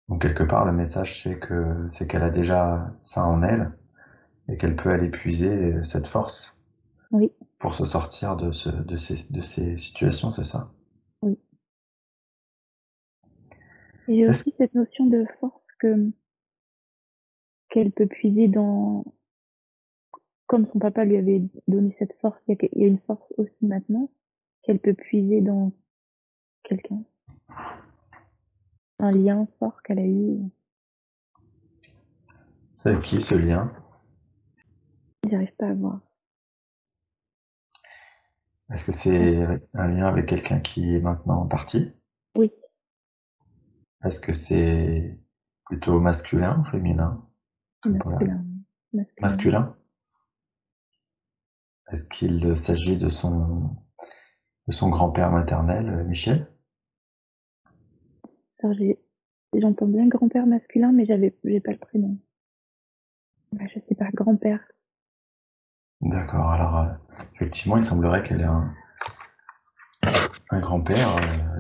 Donc quelque part, le message, c'est qu'elle a déjà ça en elle et qu'elle peut aller puiser cette force oui, pour se sortir de ces situations, c'est ça? oui. Et j'ai Est-ce aussi cette notion de force qu'elle peut puiser dans, comme son papa lui avait donné cette force, il y a une force aussi maintenant qu'elle peut puiser dans quelqu'un. Un lien fort qu'elle a eu. avec qui ce lien? J'arrive pas à voir. Est-ce que c'est un lien avec quelqu'un qui est maintenant parti? Oui, Est-ce que c'est plutôt masculin ou féminin comme polarité? masculin, masculin. Masculin? Est-ce qu'il s'agit de son grand-père maternel, Michel? Alors j'entends bien grand-père masculin, mais j'ai pas le prénom. Bah, je sais pas, grand-père. D'accord, alors effectivement, il semblerait qu'elle ait un grand-père,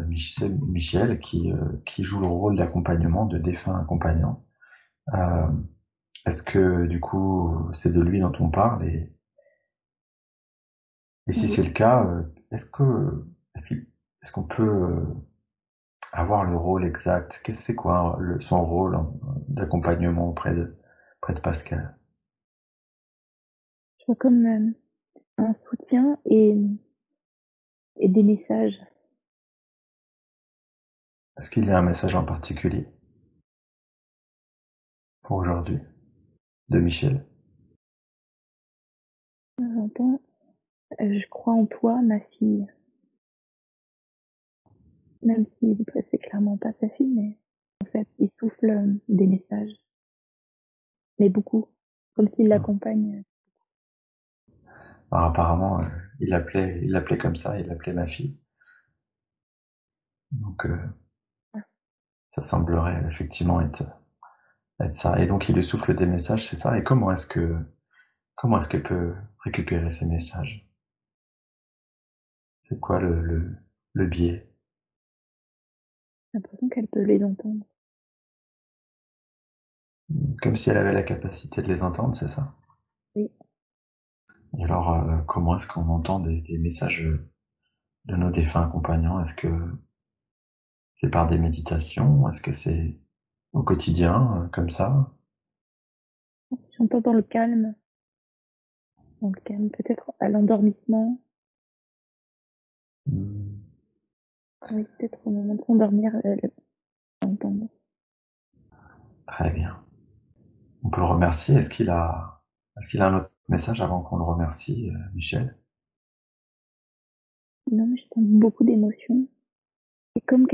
Michel, qui joue le rôle d'accompagnement, de défunt accompagnant. Euh, Est-ce que du coup, c'est de lui dont on parle et si Oui. c'est le cas, est-ce qu'il- est-ce qu'on peut avoir le rôle exact? C'est quoi son rôle d'accompagnement auprès de Pascal? Je vois comme un soutien et des messages. Est-ce qu'il y a un message en particulier pour aujourd'hui de Michel? J'entends, je crois en toi, ma fille. Même si c'est clairement pas sa fille, mais en fait, il souffle des messages. Mais beaucoup. Comme s'il l'accompagne. Alors, apparemment, il l'appelait comme ça, il l'appelait ma fille. Donc, ça semblerait effectivement être ça. Et donc, il lui souffle des messages, c'est ça. Et comment est-ce qu'elle peut récupérer ces messages? C'est quoi le biais? J'ai l'impression qu'elle peut les entendre. Comme si elle avait la capacité de les entendre, c'est ça? Oui. Et alors, comment est-ce qu'on entend des messages de nos défunts compagnons? Est-ce que c'est par des méditations? Est-ce que c'est au quotidien, comme ça? J'entends dans le calme, peut-être à l'endormissement. Hmm. Oui, peut-être au moment de s'endormir, elle entend. Très bien. On peut le remercier. Est-ce qu'il a un autre message avant qu'on le remercie, Michel? Non, mais je sens beaucoup d'émotions. C'est comme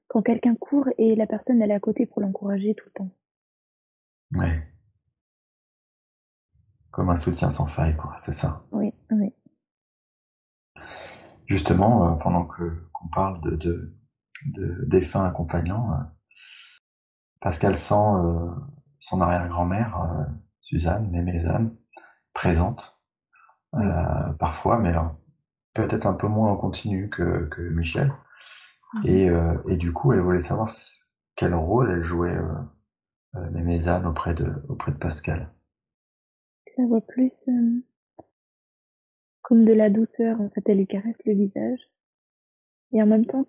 quand quelqu'un court et la personne elle est à côté pour l'encourager tout le temps. Ouais. Comme un soutien sans faille, quoi. C'est ça. Oui, oui, Justement, pendant qu'on parle de défunts accompagnants, Pascal sent son arrière-grand-mère, Suzanne, Mémézanne, présente, oui. parfois, mais peut-être un peu moins en continu que Michel. Mhm. Et du coup, elle voulait savoir quel rôle elle jouait, Mémézanne, auprès de Pascal. Je la vois plus comme de la douceur. En fait, elle lui caresse le visage et en même temps,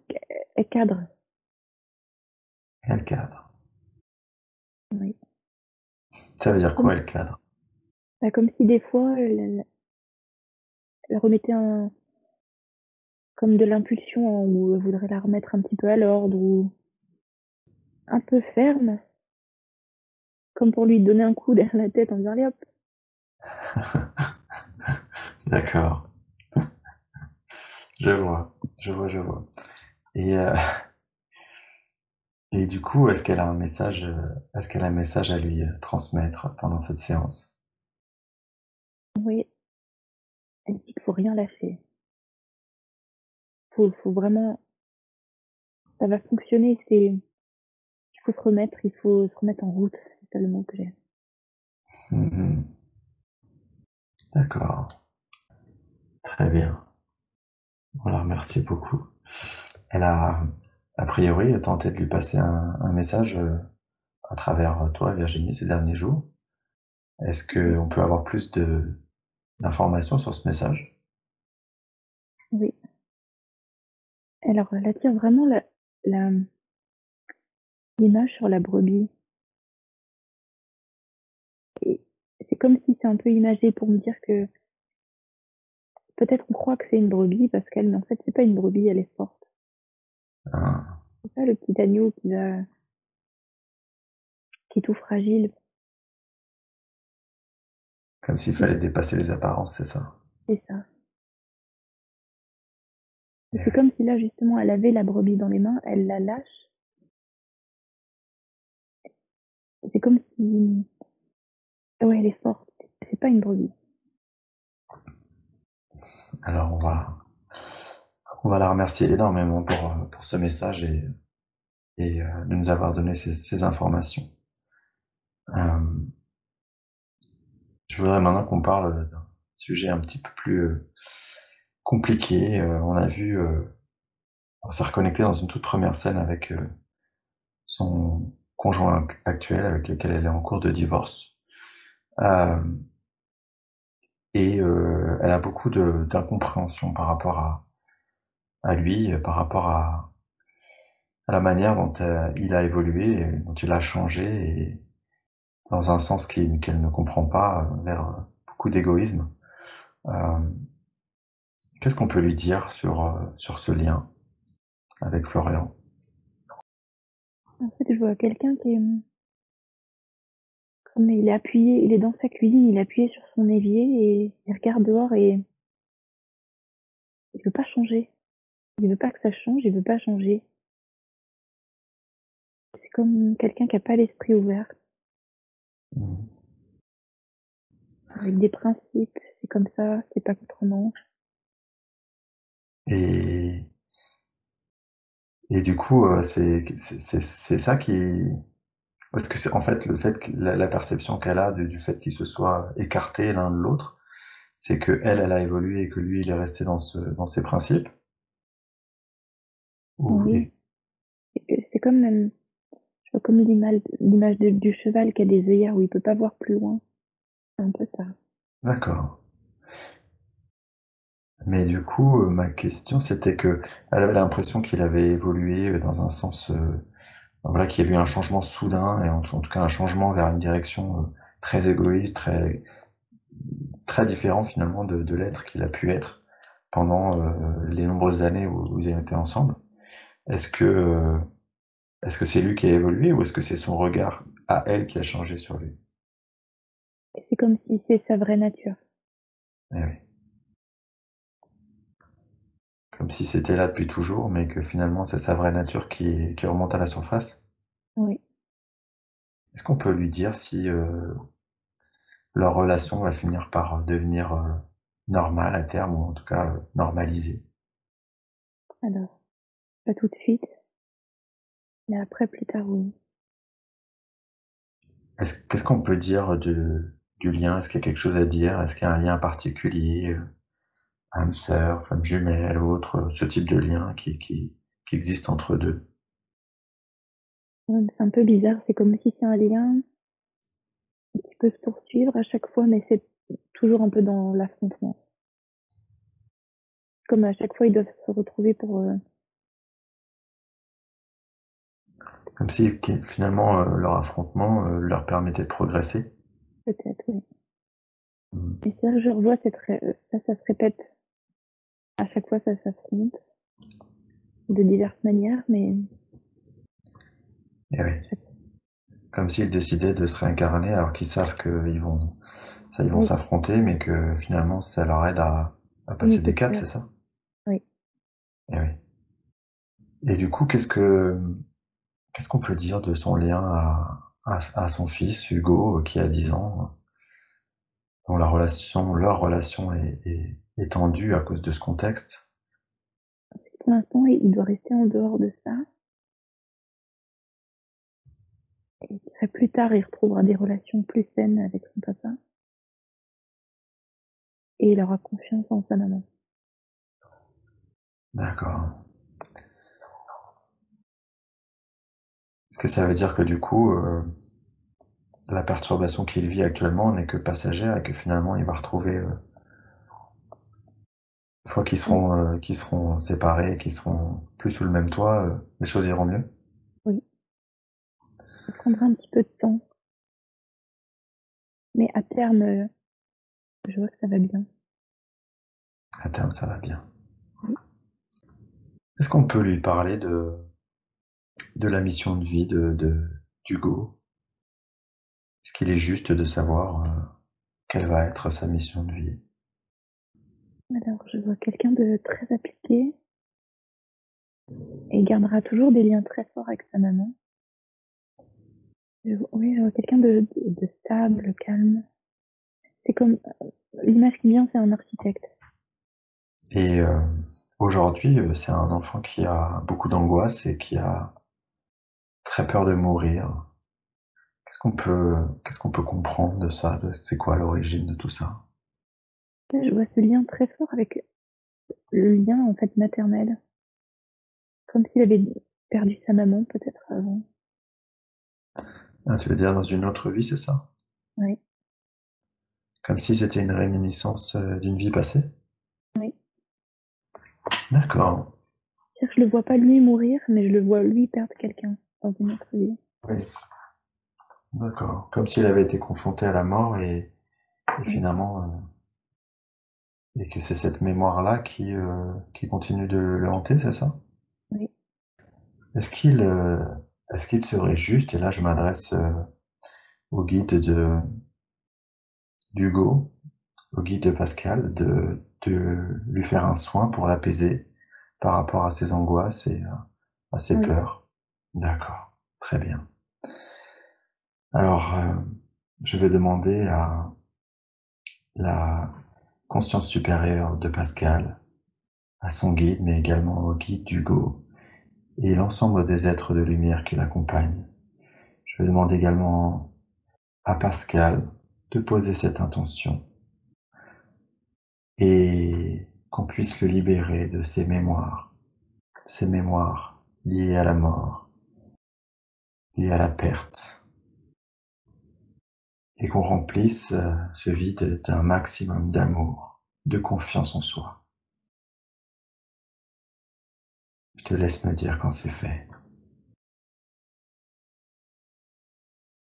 elle cadre. Elle cadre. Oui. Ça veut dire Comme, quoi, elle cadre? comme si des fois, elle remettait comme de l'impulsion ou elle voudrait la remettre un petit peu à l'ordre ou un peu ferme, comme pour lui donner un coup derrière la tête en disant allez hop. D'accord. Je vois. Et, et du coup, est-ce qu'elle a un message à lui transmettre pendant cette séance? Oui, elle dit qu'il faut rien lâcher. Faut vraiment, ça va fonctionner. Il faut il faut se remettre en route. C'est ça le mot que j'ai. Mhm. D'accord. Très bien. Voilà, merci beaucoup. Elle a priori, tenté de lui passer un message à travers toi, Virginie, ces derniers jours. Est-ce qu'on peut avoir plus d'informations sur ce message? Oui. Alors, elle attire vraiment la, l'image sur la brebis. Et c'est comme si c'est un peu imagé pour me dire que peut-être on croit que c'est une brebis parce qu'elle, mais en fait, c'est pas une brebis, elle est forte. Hein, C'est pas le petit agneau qui est tout fragile. comme s'il fallait dépasser les apparences, c'est ça? C'est ça. Eh C'est oui. comme si là, justement, elle avait la brebis dans les mains, elle la lâche. C'est comme si, ouais, elle est forte. C'est pas une brebis. Alors on va la remercier énormément pour ce message et de nous avoir donné ces informations. Euh, je voudrais maintenant qu'on parle d'un sujet un petit peu plus compliqué. On s'est reconnecté dans une toute première scène avec son conjoint actuel avec lequel elle est en cours de divorce. Euh, et elle a beaucoup d'incompréhension par rapport à lui, par rapport à la manière dont il a évolué, et dont il a changé, et dans un sens qu'elle ne comprend pas, vers beaucoup d'égoïsme. Euh, Qu'est-ce qu'on peut lui dire sur ce lien avec Florian? En fait, je vois quelqu'un qui est, comme il est appuyé, il est dans sa cuisine, il est appuyé sur son évier et il regarde dehors et il veut pas changer. Il veut pas que ça change, il veut pas changer. C'est comme quelqu'un qui a pas l'esprit ouvert, Mm. avec des principes. C'est comme ça, c'est pas autrement. Et, et du coup, c'est ça qui... Parce que c'est en fait le fait que la perception qu'elle a du fait qu'ils se soient écartés l'un de l'autre, c'est que elle a évolué et que lui, il est resté dans ses principes. Oui, c'est comme, je vois comme l'image du cheval qui a des œillères où il peut pas voir plus loin. C'est un peu ça. D'accord. Mais du coup, ma question, c'était que elle avait l'impression qu'il avait évolué dans un sens, voilà, qu'il y avait eu un changement soudain, et en tout cas un changement vers une direction très égoïste, très différent finalement de l'être qu'il a pu être pendant les nombreuses années où ils ont été ensemble. Est-ce que, euh, Est-ce que c'est lui qui a évolué ou est-ce que c'est son regard à elle qui a changé sur lui? Et c'est comme si c'est sa vraie nature. Eh oui. Comme si c'était là depuis toujours, mais que finalement c'est sa vraie nature qui remonte à la surface. Oui. Est-ce qu'on peut lui dire si leur relation va finir par devenir normale à terme, ou en tout cas normalisée? Alors, pas tout de suite, mais après, plus tard, oui. Qu'est-ce qu'on peut dire du lien? Est-ce qu'il y a quelque chose à dire? Est-ce qu'il y a un lien particulier, âme sœur, femme jumelle, ou autre, ce type de lien qui existe entre eux deux? C'est un peu bizarre, c'est comme si c'est un lien qui peut se poursuivre à chaque fois, mais c'est toujours un peu dans l'affrontement. Comme à chaque fois, ils doivent se retrouver pour Comme si finalement leur affrontement leur permettait de progresser. peut-être, oui. Mm. Et c'est vrai que je revois ça se répète. À chaque fois, ça s'affronte de diverses manières, mais Et oui. Comme s'ils décidaient de se réincarner alors qu'ils savent qu'ils vont oui, s'affronter, mais que finalement ça leur aide à oui, passer des c'est caps, ça. c'est ça? Oui. Et oui. Et du coup, qu'est-ce qu'on peut dire de son lien à son fils Hugo, qui a 10 ans, dont leur relation est tendue à cause de ce contexte? Pour l'instant, il doit rester en dehors de ça. Et plus tard, il retrouvera des relations plus saines avec son papa. Et il aura confiance en sa maman. D'accord. Est-ce que ça veut dire que du coup, la perturbation qu'il vit actuellement n'est que passagère et que finalement il va retrouver, une fois Oui, qu'ils seront séparés, qu'ils seront plus sous le même toit, les choses iront mieux? oui. Ça prendra un petit peu de temps. Mais à terme, je vois que ça va bien. À terme, ça va bien. Oui. Est-ce qu'on peut lui parler de la mission de vie d'Hugo? Est-ce qu'il est juste de savoir quelle va être sa mission de vie? Alors, je vois quelqu'un de très appliqué et il gardera toujours des liens très forts avec sa maman. Oui, je vois quelqu'un de stable, calme. C'est comme l'image qui me vient, c'est un architecte. Et aujourd'hui, c'est un enfant qui a beaucoup d'angoisse et qui a très peur de mourir. Qu'est-ce qu'on peut comprendre de ça? C'est quoi l'origine de tout ça? Là, je vois ce lien très fort avec le lien en fait maternel, comme s'il avait perdu sa maman peut-être avant. Ah, tu veux dire dans une autre vie, c'est ça? Oui, Comme si c'était une réminiscence d'une vie passée? oui. D'accord. C'est-à-dire que je le vois pas lui mourir, mais je le vois lui perdre quelqu'un dans une autre vie. Oui, d'accord. Comme s'il avait été confronté à la mort et Oui, finalement, et que c'est cette mémoire-là qui continue de le hanter, c'est ça? oui, Est-ce qu'il euh, est-ce qu'il serait juste, et là je m'adresse au guide d'Hugo, au guide de Pascal, de lui faire un soin pour l'apaiser par rapport à ses angoisses et à ses oui. peurs? D'accord, très bien. Alors, je vais demander à la conscience supérieure de Pascal, à son guide, mais également au guide d'Hugo et l'ensemble des êtres de lumière qui l'accompagnent. Je vais demander également à Pascal de poser cette intention et qu'on puisse le libérer de ces mémoires liées à la mort, liées à la perte, et qu'on remplisse ce vide d'un maximum d'amour, de confiance en soi. Je te laisse me dire quand c'est fait.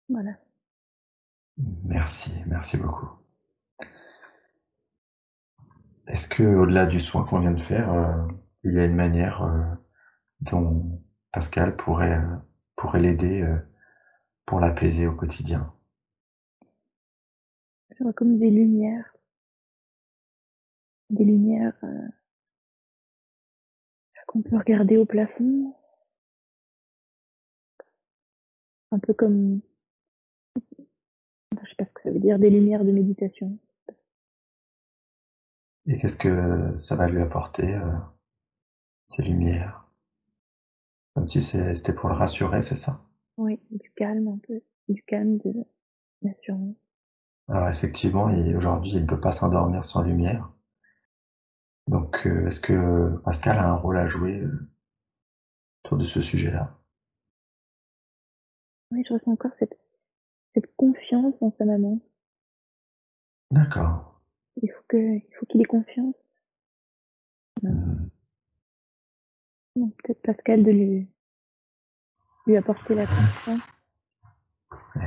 Voilà. Merci, merci beaucoup. Est-ce que, au-delà du soin qu'on vient de faire, il y a une manière dont Pascal pourrait pourrait l'aider pour l'apaiser au quotidien? Je vois comme des lumières qu'on peut regarder au plafond, un peu comme, enfin, je sais pas ce que ça veut dire, des lumières de méditation. Et qu'est-ce que ça va lui apporter, ces lumières? Comme si c'était pour le rassurer, c'est ça? Oui, du calme un peu, du calme, de l'assurance. Alors effectivement, aujourd'hui, il ne peut pas s'endormir sans lumière. Donc, est-ce que Pascal a un rôle à jouer autour de ce sujet-là? Oui, je ressens encore cette confiance en sa maman. D'accord. Il faut qu'il ait confiance. Mmh. Donc, peut-être Pascal de lui apporter la confiance. Eh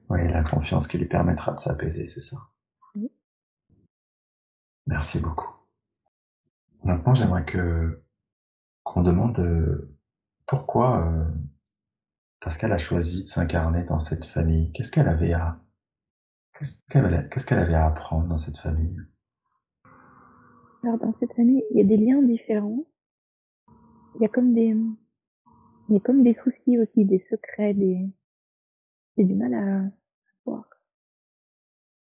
oui, la confiance qui lui permettra de s'apaiser, c'est ça. Oui. Merci beaucoup. Maintenant, j'aimerais qu'on demande pourquoi Pascal a choisi de s'incarner dans cette famille. Qu'est-ce qu'elle avait à apprendre dans cette famille? Alors, dans cette famille, il y a des liens différents. Il y a comme il y a comme des soucis aussi, des secrets, c'est du mal à voir.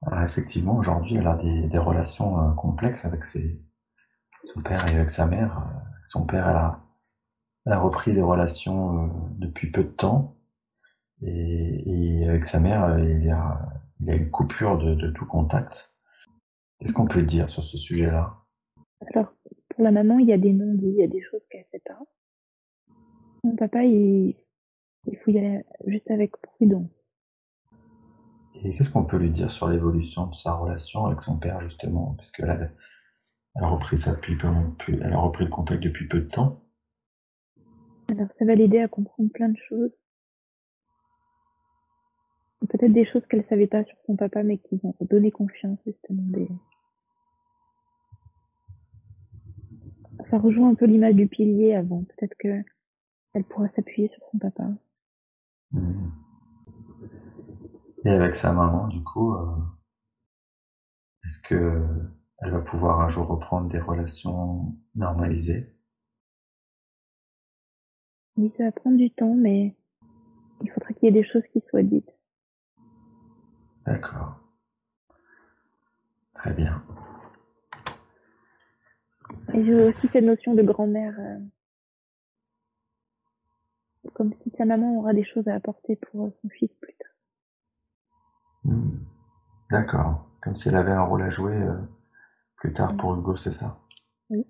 Alors effectivement, aujourd'hui, elle a des relations complexes avec son père et avec sa mère. Son père, elle a repris des relations depuis peu de temps. Et avec sa mère, il y a une coupure de tout contact. Qu'est-ce qu'on peut dire sur ce sujet-là? Alors, pour la maman, il y a des non-dits, il y a des choses qu'elle sait pas. Mon papa, il faut y aller juste avec prudence. Et qu'est-ce qu'on peut lui dire sur l'évolution de sa relation avec son père, justement? Parce elle a repris ça elle a repris le contact depuis peu de temps. Alors, ça va l'aider à comprendre plein de choses. Peut-être des choses qu'elle savait pas sur son papa, mais qui vont donner confiance, justement. Ça rejoint un peu l'image du pilier avant. Peut-être que elle pourra s'appuyer sur son papa. Mhm. Et avec sa maman, du coup, est-ce que elle va pouvoir un jour reprendre des relations normalisées? Oui, ça va prendre du temps, mais il faudra qu'il y ait des choses qui soient dites. D'accord, très bien. Et j'ai aussi cette notion de grand-mère, comme si sa maman aura des choses à apporter pour son fils plus tard. Mhm. D'accord, comme si elle avait un rôle à jouer plus tard Oui, pour Hugo, c'est ça? oui,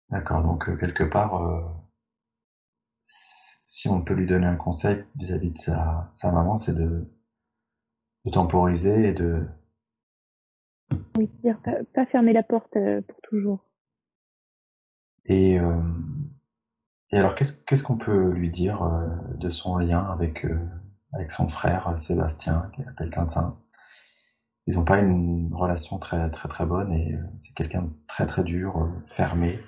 D'accord, donc quelque part, si on peut lui donner un conseil vis-à-vis de sa maman, c'est de temporiser oui, c'est-à-dire pas fermer la porte pour toujours. et, euh, et alors qu'est-ce qu'on peut lui dire de son lien avec son frère Sébastien, qui appelle Tintin? Ils n'ont pas une relation très très très bonne et c'est quelqu'un de très très dur, fermé.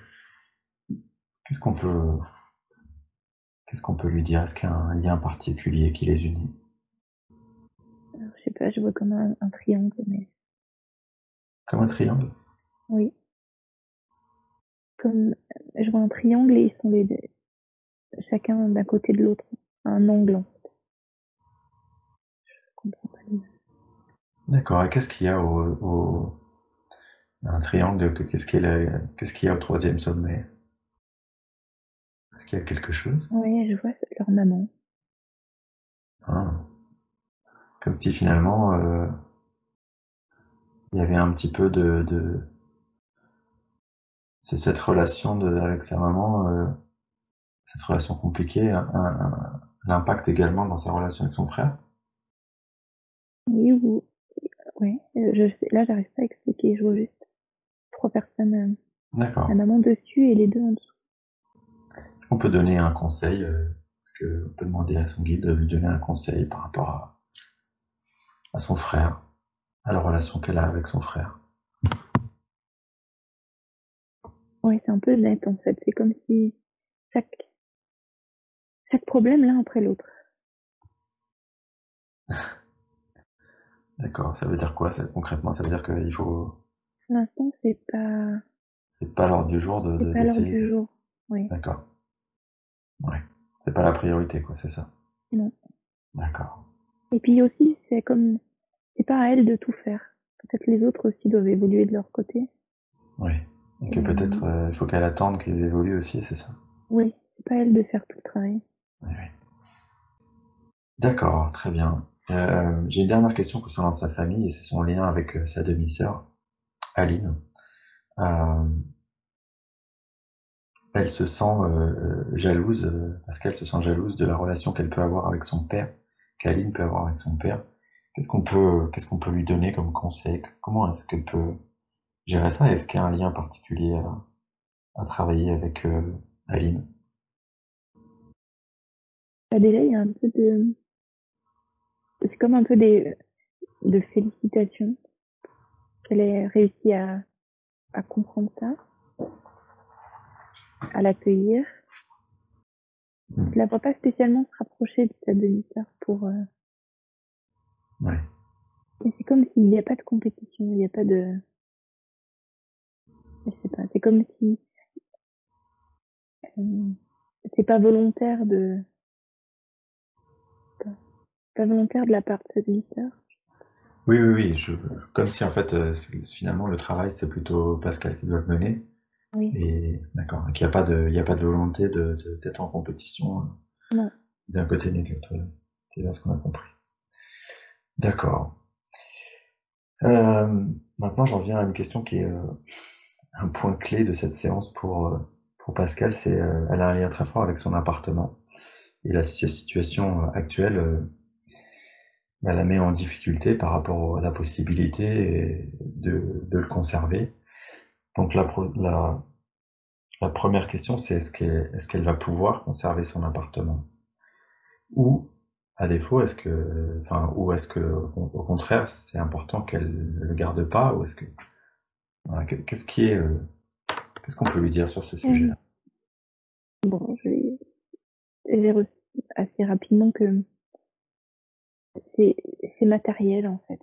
Qu'est-ce qu'on peut qu'est-ce qu'on peut lui dire? Est-ce qu'il y a un lien particulier qui les unit? Alors, je sais pas, je vois comme un triangle, mais Comme un triangle? oui, comme je vois un triangle et ils sont les deux, chacun d'un côté de l'autre, un angle, en fait. Je comprends pas l'image. D'accord. Et qu'est-ce qu'il y a un triangle? Qu'est-ce qu'il y a au troisième sommet? Est-ce qu'il y a quelque chose? Oui, je vois leur maman. Hein. Comme si finalement il y avait un petit peu c'est cette relation avec sa maman, cette relation compliquée, l'impact également dans sa relation avec son frère. Oui, ou, ouais, je sais, là, j'arrive pas à expliquer, je vois juste trois personnes, la D'accord. maman dessus et les deux en dessous. On peut donner un conseil, parce que on peut demander à son guide de lui donner un conseil par rapport à son frère, à la relation qu'elle a avec son frère. Ouais, c'est un peu net, en fait. C'est comme si chaque, chaque problème l'un après l'autre. D'accord, ça veut dire quoi ça, concrètement? Ça veut dire qu'il faut... Pour l'instant, C'est pas l'ordre du jour c'est pas l'ordre d'essayer du de... jour. Oui, D'accord, ouais. C'est pas la priorité, quoi, c'est ça. non. D'accord. Et puis aussi, c'est pas à elle de tout faire. Peut-être les autres aussi doivent évoluer de leur côté. Oui. Et que Et peut-être il faut qu'elle attende qu'ils évoluent aussi, c'est ça? oui, c'est pas à elle de faire tout le travail. Oui, oui. D'accord, très bien. J'ai une dernière question concernant sa famille et c'est son lien avec sa demi-sœur, Aline. Euh, Elle se sent jalouse, parce qu'elle se sent jalouse de la relation qu'elle peut avoir avec son père, qu'Aline peut avoir avec son père. Qu'est-ce qu'on peut lui donner comme conseil? Comment est-ce qu'elle peut gérer ça? Est-ce qu'il y a un lien particulier à travailler avec Aline? Bah déjà, il y a un peu c'est comme un peu de félicitations qu'elle ait réussi à comprendre ça, à l'accueillir. Je la vois pas spécialement se rapprocher de sa demi-sœur Ouais. et c'est comme s'il n'y a pas de compétition, il n'y a pas je sais pas, c'est comme si euh, c'est pas volontaire de la part de sa demi-sœur. Oui, oui, oui. Comme si en fait, finalement, le travail, c'est plutôt Pascal qui doit le mener. Oui, Et d'accord. Donc, il y a pas de volonté d'être en compétition non. d'un côté ni de l'autre. C'est bien ce qu'on a compris. D'accord. Maintenant, j'en viens à une question qui est un point clé de cette séance pour Pascal. Elle a un lien très fort avec son appartement. Et sa situation actuelle, elle la met en difficulté par rapport à la possibilité de le conserver. Donc la première question, c'est est-ce qu'elle va pouvoir conserver son appartement? Ou, à défaut, ou est-ce que, au contraire, c'est important qu'elle ne le garde pas? Ou est-ce que, voilà, qu'est-ce qu'on peut lui dire sur ce Euh, sujet-là? bon, j'ai reçu assez rapidement que c'est c'est matériel en fait.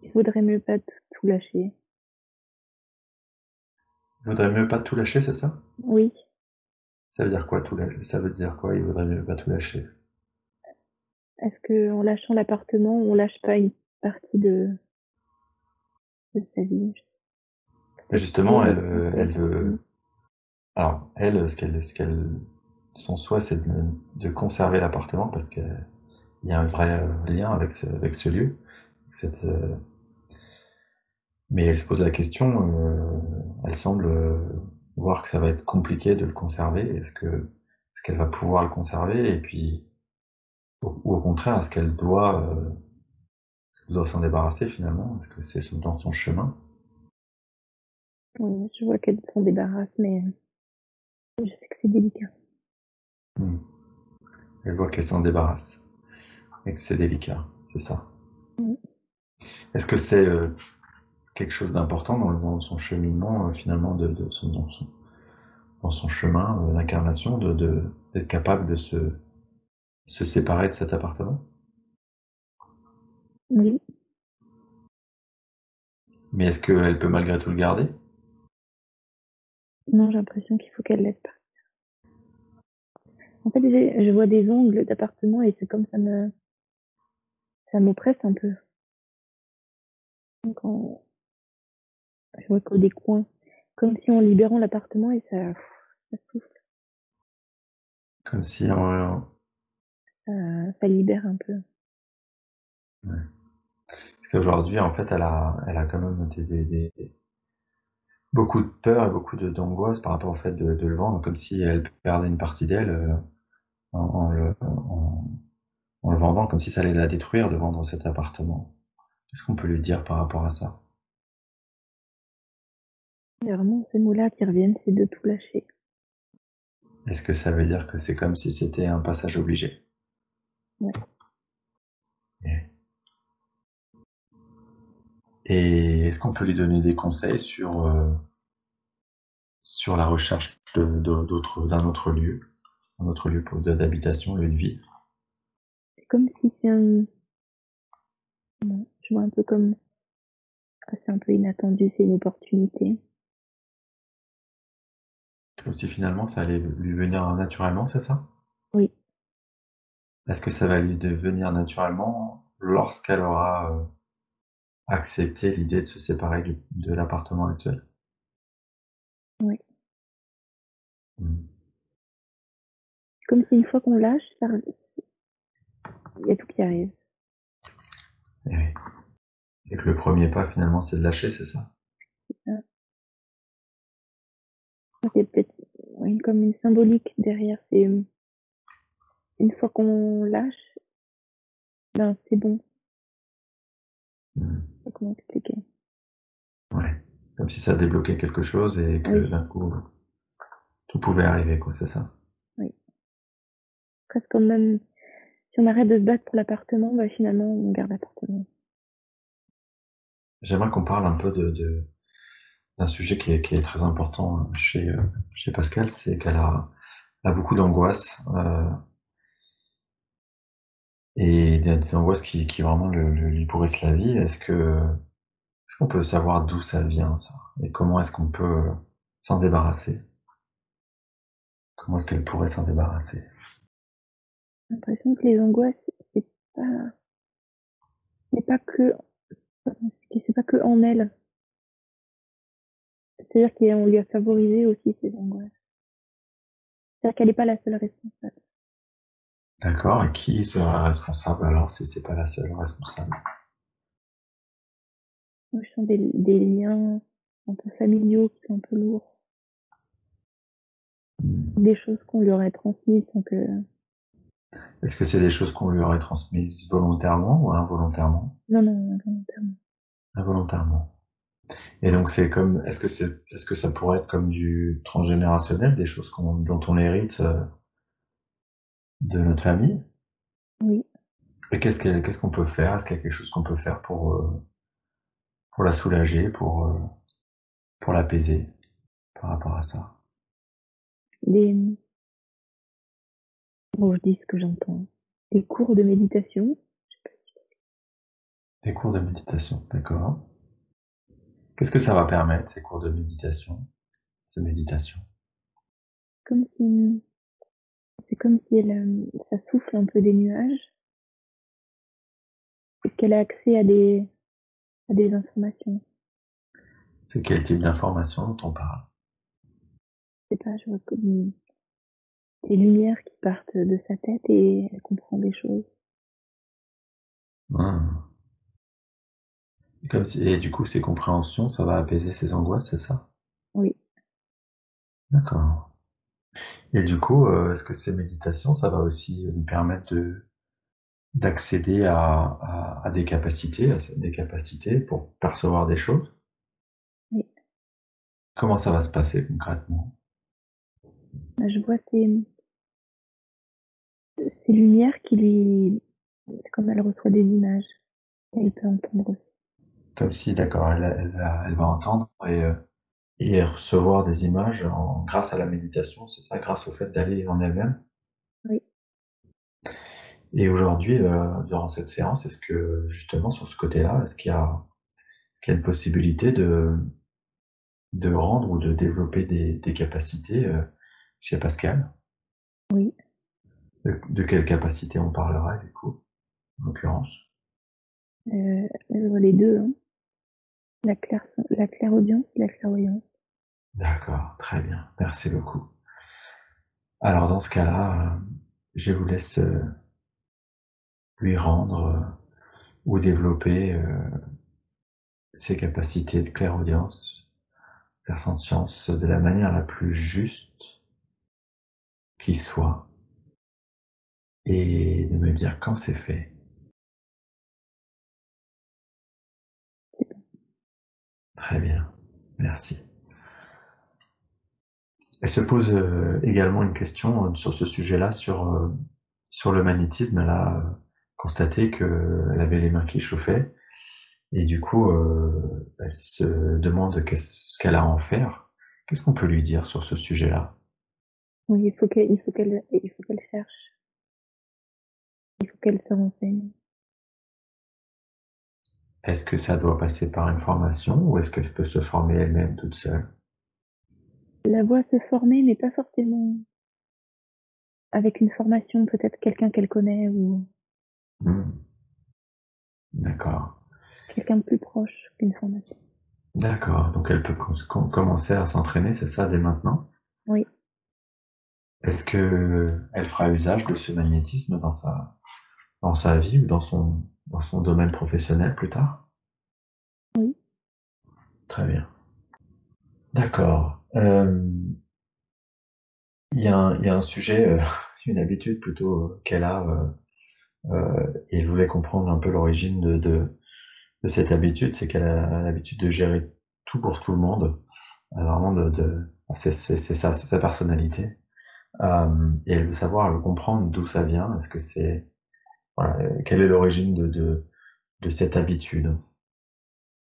Il faudrait mieux pas tout lâcher. Il vaudrait mieux pas tout lâcher, c'est ça? Oui, Ça veut dire quoi tout lâcher? Ça veut dire quoi? Il vaudrait mieux pas tout lâcher. est-ce que en lâchant l'appartement, on lâche pas une partie de sa vie? Mais Peut-être justement, pour elle, le elle conseil. veut, alors elle, son souhait, c'est de conserver l'appartement parce qu'il y a un vrai lien avec ce lieu. Cette, mais elle se pose la question, elle semble voir que ça va être compliqué de le conserver. Est-ce qu'elle va pouvoir le conserver et puis, ou au contraire, est-ce qu'elle doit s'en débarrasser finalement? Est-ce que c'est dans son chemin? Oui, je vois qu'elle s'en débarrasse, mais je sais que c'est délicat. Hmm. Elle voit qu'elle s'en débarrasse et que c'est délicat, c'est ça. Mm. Est-ce que c'est quelque chose d'important dans son cheminement finalement dans son chemin d'incarnation d'être capable de se séparer de cet appartement? Oui, Mais est-ce qu'elle peut malgré tout le garder? non, j'ai l'impression qu'il faut qu'elle laisse pas. En fait, je vois des ongles d'appartement et c'est comme ça m'oppresse un peu. Quand je vois que des coins, comme si en libérant l'appartement et ça souffle, Comme si ça, ça libère un peu. ouais. Parce qu'aujourd'hui, en fait, elle a quand même beaucoup de peur et beaucoup d'angoisse par rapport au fait de le vendre, comme si elle perdait une partie d'elle en le vendant, comme si ça allait la détruire de vendre cet appartement. Qu'est-ce qu'on peut lui dire par rapport à ça? Il y a vraiment ces mots-là qui reviennent, c'est de tout lâcher. Est-ce que ça veut dire que c'est comme si c'était un passage obligé? Ouais. Et est-ce qu'on peut lui donner des conseils sur la recherche d'un autre lieu, d'habitation, lieu de vie. C'est comme si non, je vois un peu comme, c'est un peu inattendu, c'est une opportunité. Comme si finalement ça allait lui venir naturellement, c'est ça? Oui, Est-ce que ça va lui devenir naturellement lorsqu'elle aura accepté l'idée de se séparer de l'appartement actuel? oui. Hmm. Comme si une fois qu'on lâche, il y a tout qui arrive. Et oui. Et que le premier pas finalement c'est de lâcher, c'est ça? Euh, Il y a peut-être comme une symbolique derrière. C'est une fois qu'on lâche, ben c'est bon. Hmm. Je sais pas comment expliquer. Ouais. Comme si ça débloquait quelque chose et que Oui, d'un coup tout pouvait arriver, quoi, c'est ça? oui. Presque comme même si on arrête de se battre pour l'appartement, bah finalement on garde l'appartement. J'aimerais qu'on parle un peu d'un sujet qui est très important chez Pascal, c'est qu'elle a beaucoup d'angoisse et des angoisses qui vraiment lui pourrissent la vie. Est-ce qu'on peut savoir d'où ça vient, ça? Et comment est-ce qu'on peut s'en débarrasser? Comment est-ce qu'elle pourrait s'en débarrasser? J'ai l'impression que les angoisses, c'est pas, c'est pas que, c'est pas que en elle. C'est-à-dire qu'on lui a favorisé aussi ses angoisses. C'est-à-dire qu'elle n'est pas la seule responsable. D'accord, et qui sera responsable alors si c'est pas la seule responsable? Moi, je sens des liens un peu familiaux qui sont un peu lourds. Des choses qu'on lui aurait transmises sans que, Est-ce que c'est des choses qu'on lui aurait transmises volontairement ou involontairement? non, non, involontairement. Involontairement. Et donc c'est comme, est-ce que ça pourrait être comme du transgénérationnel, des choses dont on hérite de notre famille? Oui. Et qu'est-ce qu'on peut faire? Est-ce qu'il y a quelque chose qu'on peut faire pour la soulager, pour l'apaiser par rapport à ça? Des, bon, je dis ce que j'entends. Des cours de méditation. Des cours de méditation, d'accord. Qu'est-ce que ça va permettre, ces cours de méditation, ces méditations? Comme si, c'est comme si ça souffle un peu des nuages et qu'elle a accès à des informations. C'est quel type d'information dont on parle? Je sais pas, je vois comme des lumières qui partent de sa tête et elle comprend des choses. Hmm. Et du coup, ces compréhensions, ça va apaiser ses angoisses, c'est ça? Oui. D'accord. Et du coup, est-ce que ces méditations, ça va aussi lui permettre d'accéder à des capacités pour percevoir des choses? Oui. Comment ça va se passer concrètement? Bah, je vois ces lumières qui lui, c'est comme elle reçoit des images. Et elle peut entendre aussi. Comme si, d'accord, elle va entendre et recevoir des images grâce à la méditation, c'est ça, grâce au fait d'aller en elle-même. Oui. Et aujourd'hui, durant cette séance, est-ce que justement sur ce côté-là, est-ce qu'il y a une possibilité de rendre ou de développer des capacités chez Pascal? Oui. De quelle capacité on parlerait du coup, en l'occurrence? Je vois les deux, hein. La clairaudience et la clairvoyance. D'accord, très bien, merci beaucoup. Alors dans ce cas-là, je vous laisse lui rendre ou développer ses capacités de clairaudience, clairsentience de la manière la plus juste qui soit et de me dire quand c'est fait. Très bien, merci. Elle se pose également une question sur ce sujet-là, sur le magnétisme. Elle a constaté qu'elle avait les mains qui chauffaient et du coup, elle se demande ce qu'elle a à en faire. Qu'est-ce qu'on peut lui dire sur ce sujet-là? Oui, il faut qu'elle cherche, il faut qu'elle se renseigne. Est-ce que ça doit passer par une formation ou est-ce qu'elle peut se former elle-même toute seule? La voix se former, mais pas forcément avec une formation, peut-être quelqu'un qu'elle connaît ou Hmm, d'accord. quelqu'un de plus proche qu'une formation. D'accord. Donc elle peut commencer à s'entraîner, c'est ça, dès maintenant? Oui, Est-ce que elle fera usage de ce magnétisme dans sa vie ou dans son domaine professionnel plus tard? oui, Très bien. D'accord. Il y a un sujet, une habitude plutôt qu'elle a, et je voulais comprendre un peu l'origine de cette habitude, c'est qu'elle a l'habitude de gérer tout pour tout le monde. Vraiment c'est ça, c'est sa personnalité. Et elle veut savoir, elle veut comprendre d'où ça vient. Est-ce que c'est, voilà, quelle est l'origine de cette habitude?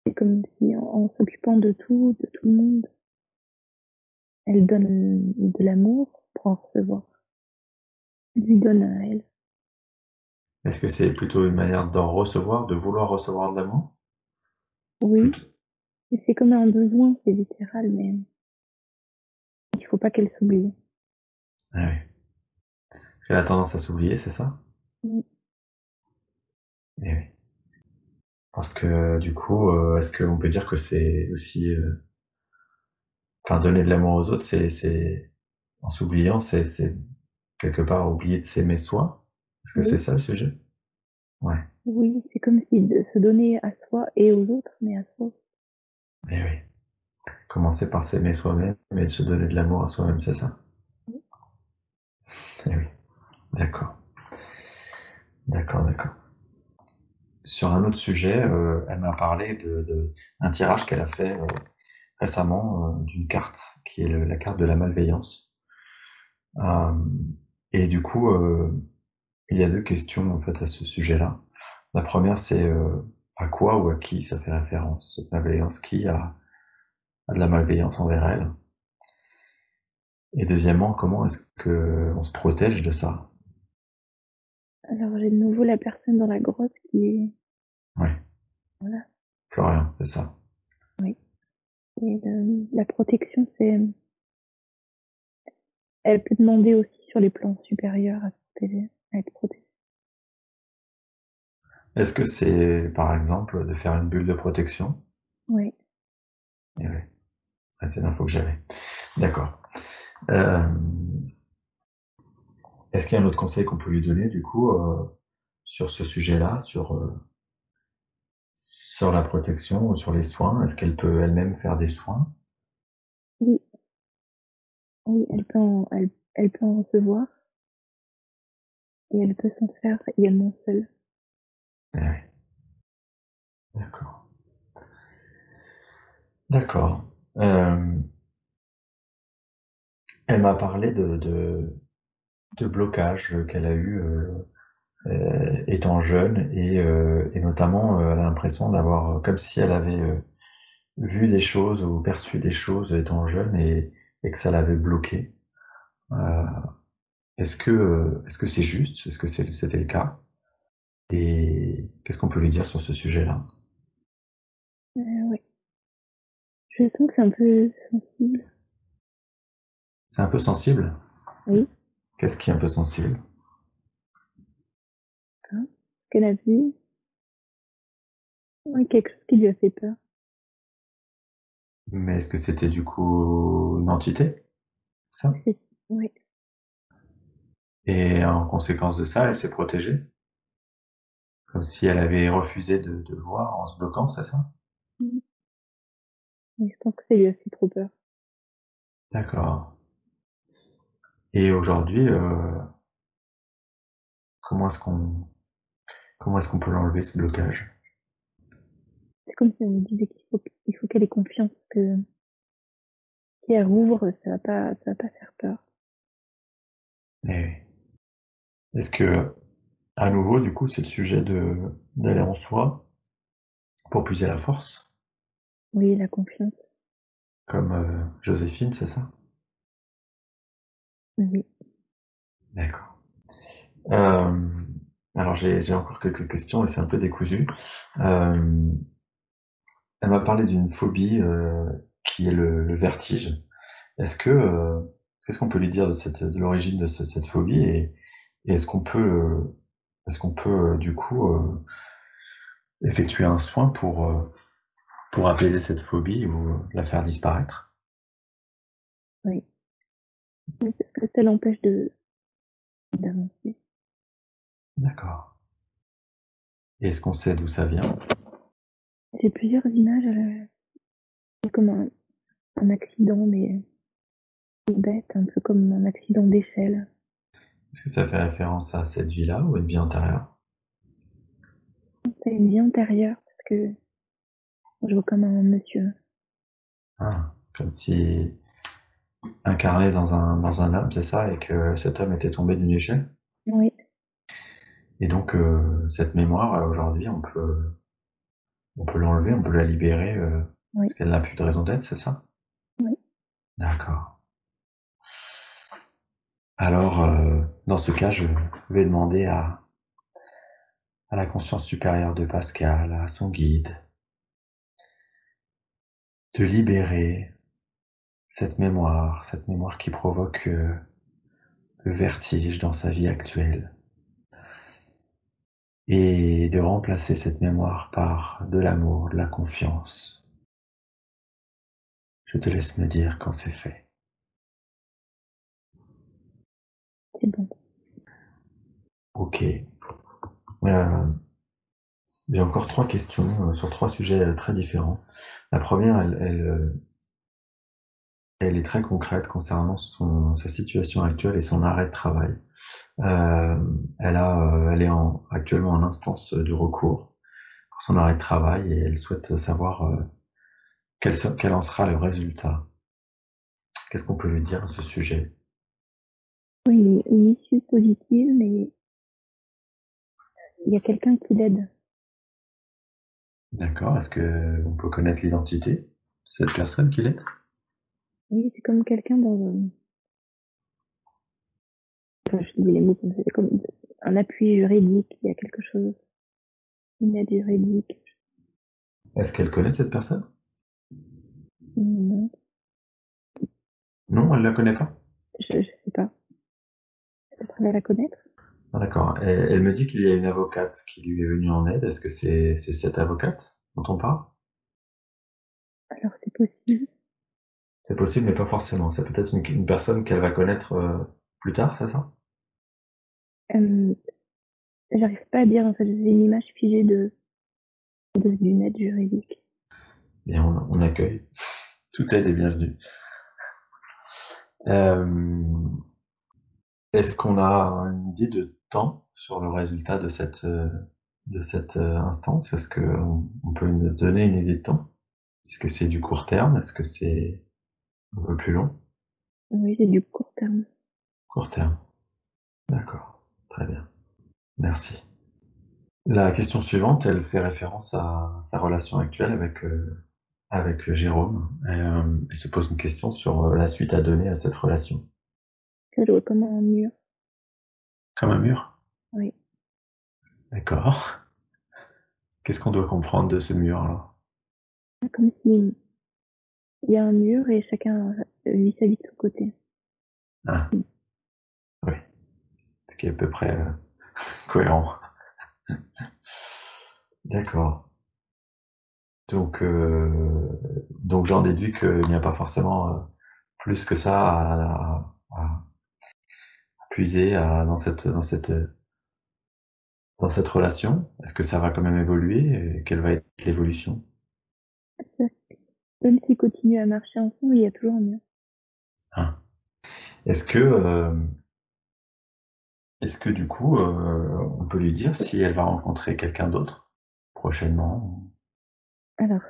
c'est comme si en s'occupant de tout le monde, elle donne de l'amour pour en recevoir. Elle lui donne à elle. Est-ce que c'est plutôt une manière d'en recevoir, de vouloir recevoir de l'amour? Oui, Plutôt. et c'est comme un besoin, c'est littéral, mais il faut pas qu'elle s'oublie. Ah oui. Parce qu'elle a tendance à s'oublier, c'est ça? Mm. Eh oui. Parce que du coup, est-ce qu'on peut dire que c'est aussi, enfin, donner de l'amour aux autres, en s'oubliant, c'est quelque part oublier de s'aimer soi? Est-ce que c'est Oui, ça le sujet? Ouais. oui, c'est comme si de se donner à soi et aux autres, mais à soi. Eh oui. Commencer par s'aimer soi-même et se donner de l'amour à soi-même, c'est ça? Eh oui. D'accord. D'accord, d'accord. Sur un autre sujet, elle m'a parlé un tirage qu'elle a fait récemment d'une carte qui est la carte de la malveillance. Euh, et du coup, il y a deux questions en fait à ce sujet-là. La première, c'est à quoi ou à qui ça fait référence, cette malveillance, a de la malveillance envers elle. Et deuxièmement, comment est-ce que on se protège de ça? Alors j'ai de nouveau la personne dans la grotte qui est, Ouais, voilà, Florian, c'est ça. oui. Et la protection, c'est, elle peut demander aussi sur les plans supérieurs à se protéger, à être protégée. Est-ce que c'est, par exemple, de faire une bulle de protection? Oui. Eh oui, c'est l'info que j'avais. D'accord. Euh, Est-ce qu'il y a un autre conseil qu'on peut lui donner, du coup, sur ce sujet-là, sur la protection ou sur les soins? Est-ce qu'elle peut elle-même faire des soins? Oui, oui, elle peut en recevoir et elle peut s'en faire également seule. Eh oui, d'accord. D'accord. Euh, Elle m'a parlé de blocages qu'elle a eu étant jeune et notamment elle a l'impression d'avoir comme si elle avait vu des choses ou perçu des choses étant jeune et que ça l'avait bloqué. Euh, est-ce que c'est juste? Est-ce que c'était le cas? Et qu'est-ce qu'on peut lui dire sur ce sujet-là? Oui. Je sens que c'est un peu sensible. C'est un peu sensible? Oui, Qu'est-ce qui est un peu sensible? hein, ce qu'elle a vu. Oui, quelque chose qui lui a fait peur. Mais est-ce que c'était du coup une entité, ça? C'est, oui, Et en conséquence de ça, elle s'est protégée? Comme si elle avait refusé de voir en se bloquant, c'est ça? oui, je pense que ça lui a fait trop peur. D'accord. Et aujourd'hui, comment est-ce qu'on comment est-ce qu'on peut l'enlever ce blocage? C'est comme si on me disait qu'il faut qu'elle ait confiance que si elle rouvre, ça va pas faire peur. Eh oui. Est-ce que à nouveau, du coup, c'est le sujet de d'aller en soi pour puiser la force, Oui, la confiance. comme Joséphine, c'est ça? Oui. D'accord. Euh, alors j'ai encore quelques questions et c'est un peu décousu. Euh, Elle m'a parlé d'une phobie qui est le vertige. Est-ce que qu'est-ce qu'on peut lui dire de l'origine de cette phobie et est-ce qu'on peut du coup effectuer un soin pour apaiser cette phobie ou la faire disparaître? Oui. Mais parce que ça l'empêche d'avancer. D'accord. Et est-ce qu'on sait d'où ça vient? J'ai plusieurs images, c'est comme un accident, mais bête, un peu comme un accident d'échelle. Est-ce que ça fait référence à cette vie-là ou à une vie antérieure? C'est une vie antérieure, parce que je vois comme un monsieur. Ah, comme si incarné dans un homme, c'est ça, et que cet homme était tombé d'une échelle? Oui, Et donc cette mémoire, aujourd'hui, on peut l'enlever, on peut la libérer oui, parce qu'elle n'a plus de raison d'être, c'est ça? oui. D'accord. Alors, dans ce cas, je vais demander à la conscience supérieure de Pascal, à son guide, de libérer cette mémoire qui provoque le vertige dans sa vie actuelle, et de remplacer cette mémoire par de l'amour, de la confiance. Je te laisse me dire quand c'est fait. C'est bon. Ok. Euh, J'ai encore trois questions sur trois sujets très différents. La première, elle est très concrète concernant sa situation actuelle et son arrêt de travail. Elle est actuellement en instance de recours pour son arrêt de travail et elle souhaite savoir quel en sera le résultat. Qu'est-ce qu'on peut lui dire à ce sujet? Oui, une issue positive, mais il y a quelqu'un qui l'aide. D'accord. Est-ce que on peut connaître l'identité de cette personne qu'il est? Oui, c'est comme quelqu'un enfin, je dis les mots comme ça, c'est comme un appui juridique, il y a quelque chose, une aide juridique. Est-ce qu'elle connaît cette personne? Non, Non, elle la connaît pas. je sais pas. Peut-être elle va la connaître. Ah, d'accord. Elle me dit qu'il y a une avocate qui lui est venue en aide. Est-ce que c'est cette avocate dont on parle? Alors c'est possible. C'est possible, mais pas forcément. C'est peut-être une personne qu'elle va connaître plus tard, c'est ça? Euh, J'arrive pas à dire, en fait, j'ai une image figée d'une aide juridique. Et on accueille. Toute aide est bienvenue. Euh, Est-ce qu'on a une idée de temps sur le résultat de cette instance? Est-ce qu'on peut nous donner une idée de temps? Est-ce que c'est du court terme? Est-ce que c'est un peu plus long? Oui, j'ai du court terme. Court terme. D'accord. Très bien. Merci. La question suivante, elle fait référence à sa relation actuelle avec Jérôme. Elle se pose une question sur la suite à donner à cette relation. Ça, je vois comme un mur. Comme un mur. Oui. D'accord. Qu'est-ce qu'on doit comprendre de ce mur alors? Comme si il y a un mur et chacun vit sa vie de son côté. Ah, oui. Ce qui est à peu près cohérent. D'accord. Donc, donc j'en déduis qu'il n'y a pas forcément plus que ça à puiser dans cette relation. Est-ce que ça va quand même évoluer? Et quelle va être l'évolution? Même s'ils continuent à marcher ensemble, il y a toujours un mur. Ah. Est-ce que, est-ce que du coup, on peut lui dire si elle va rencontrer quelqu'un d'autre prochainement? Alors,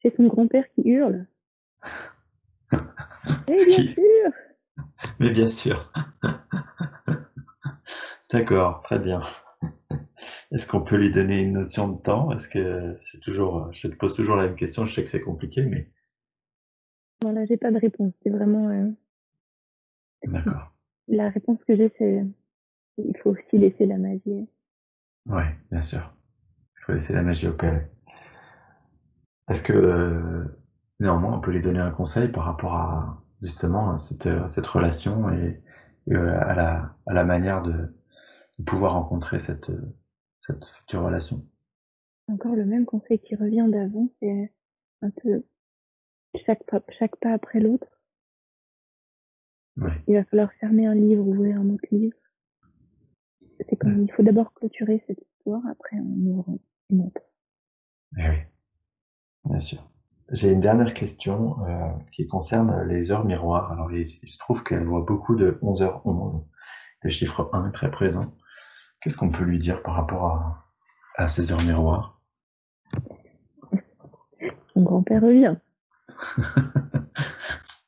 c'est son grand-père qui hurle. Eh bien Qui? sûr! Mais bien sûr. D'accord, très bien. Est-ce qu'on peut lui donner une notion de temps? Est-ce que c'est toujours, je te pose toujours la même question, je sais que c'est compliqué, mais Voilà, j'ai pas de réponse. C'est vraiment D'accord. La réponse que j'ai, c'est il faut aussi laisser la magie. Ouais, bien sûr. Il faut laisser la magie opérer. Est-ce que néanmoins on peut lui donner un conseil par rapport à justement à cette relation et, à la manière de pouvoir rencontrer cette future relation? Encore le même conseil qui revient d'avant, c'est un peu chaque pas après l'autre. Oui, Il va falloir fermer un livre, ouvrir un autre livre. C'est comme il faut d'abord clôturer cette histoire, après on ouvre une autre. eh oui, bien sûr. J'ai une dernière question qui concerne les heures miroirs. Alors il se trouve qu'elle voit beaucoup de 11h11. Le chiffre 1 est très présent. Qu'est-ce qu'on peut lui dire par rapport à ces heures miroirs? Son grand-père revient.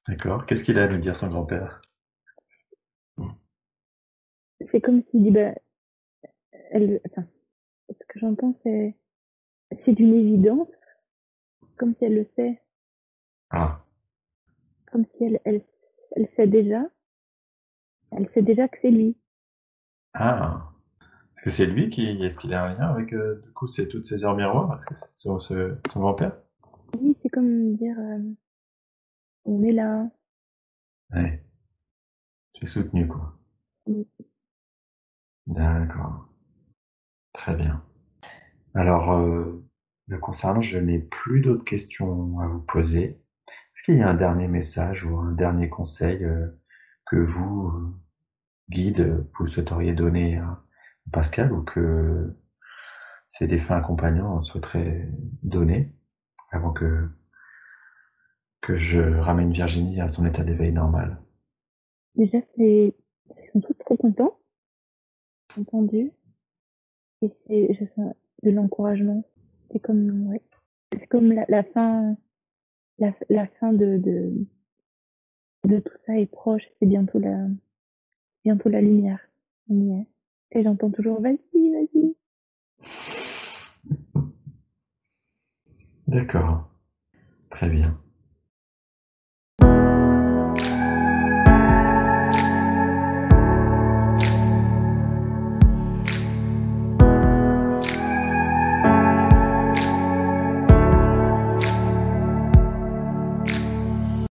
D'accord. Qu'est-ce qu'il a à nous dire, son grand-père? C'est comme s'il dit, bah, enfin, ce que j'entends, c'est d'une évidence, comme si elle le sait, Ah, comme si elle sait déjà, elle sait déjà que c'est lui. ah. Est-ce que c'est lui est-ce qu'il a un lien avec, du coup, c'est toutes ces heures miroirs? Est-ce que c'est son grand-père? Oui, c'est comme dire, on est là. Ouais, tu es soutenu, quoi. Mm. D'accord. Très bien. Alors, me concernant, je n'ai plus d'autres questions à vous poser. Est-ce qu'il y a un dernier message ou un dernier conseil, que vous, guide, vous souhaiteriez donner à Pascal ou que ses défunts accompagnants souhaiteraient donner avant que je ramène Virginie à son état d'éveil normal? Déjà, ils sont tous trop contents, entendus, et je sens de l'encouragement. C'est comme, ouais, c'est comme la fin, la fin de tout ça est proche. C'est bientôt la lumière. On y est. Et j'entends toujours, vas-y, vas-y. D'accord, très bien.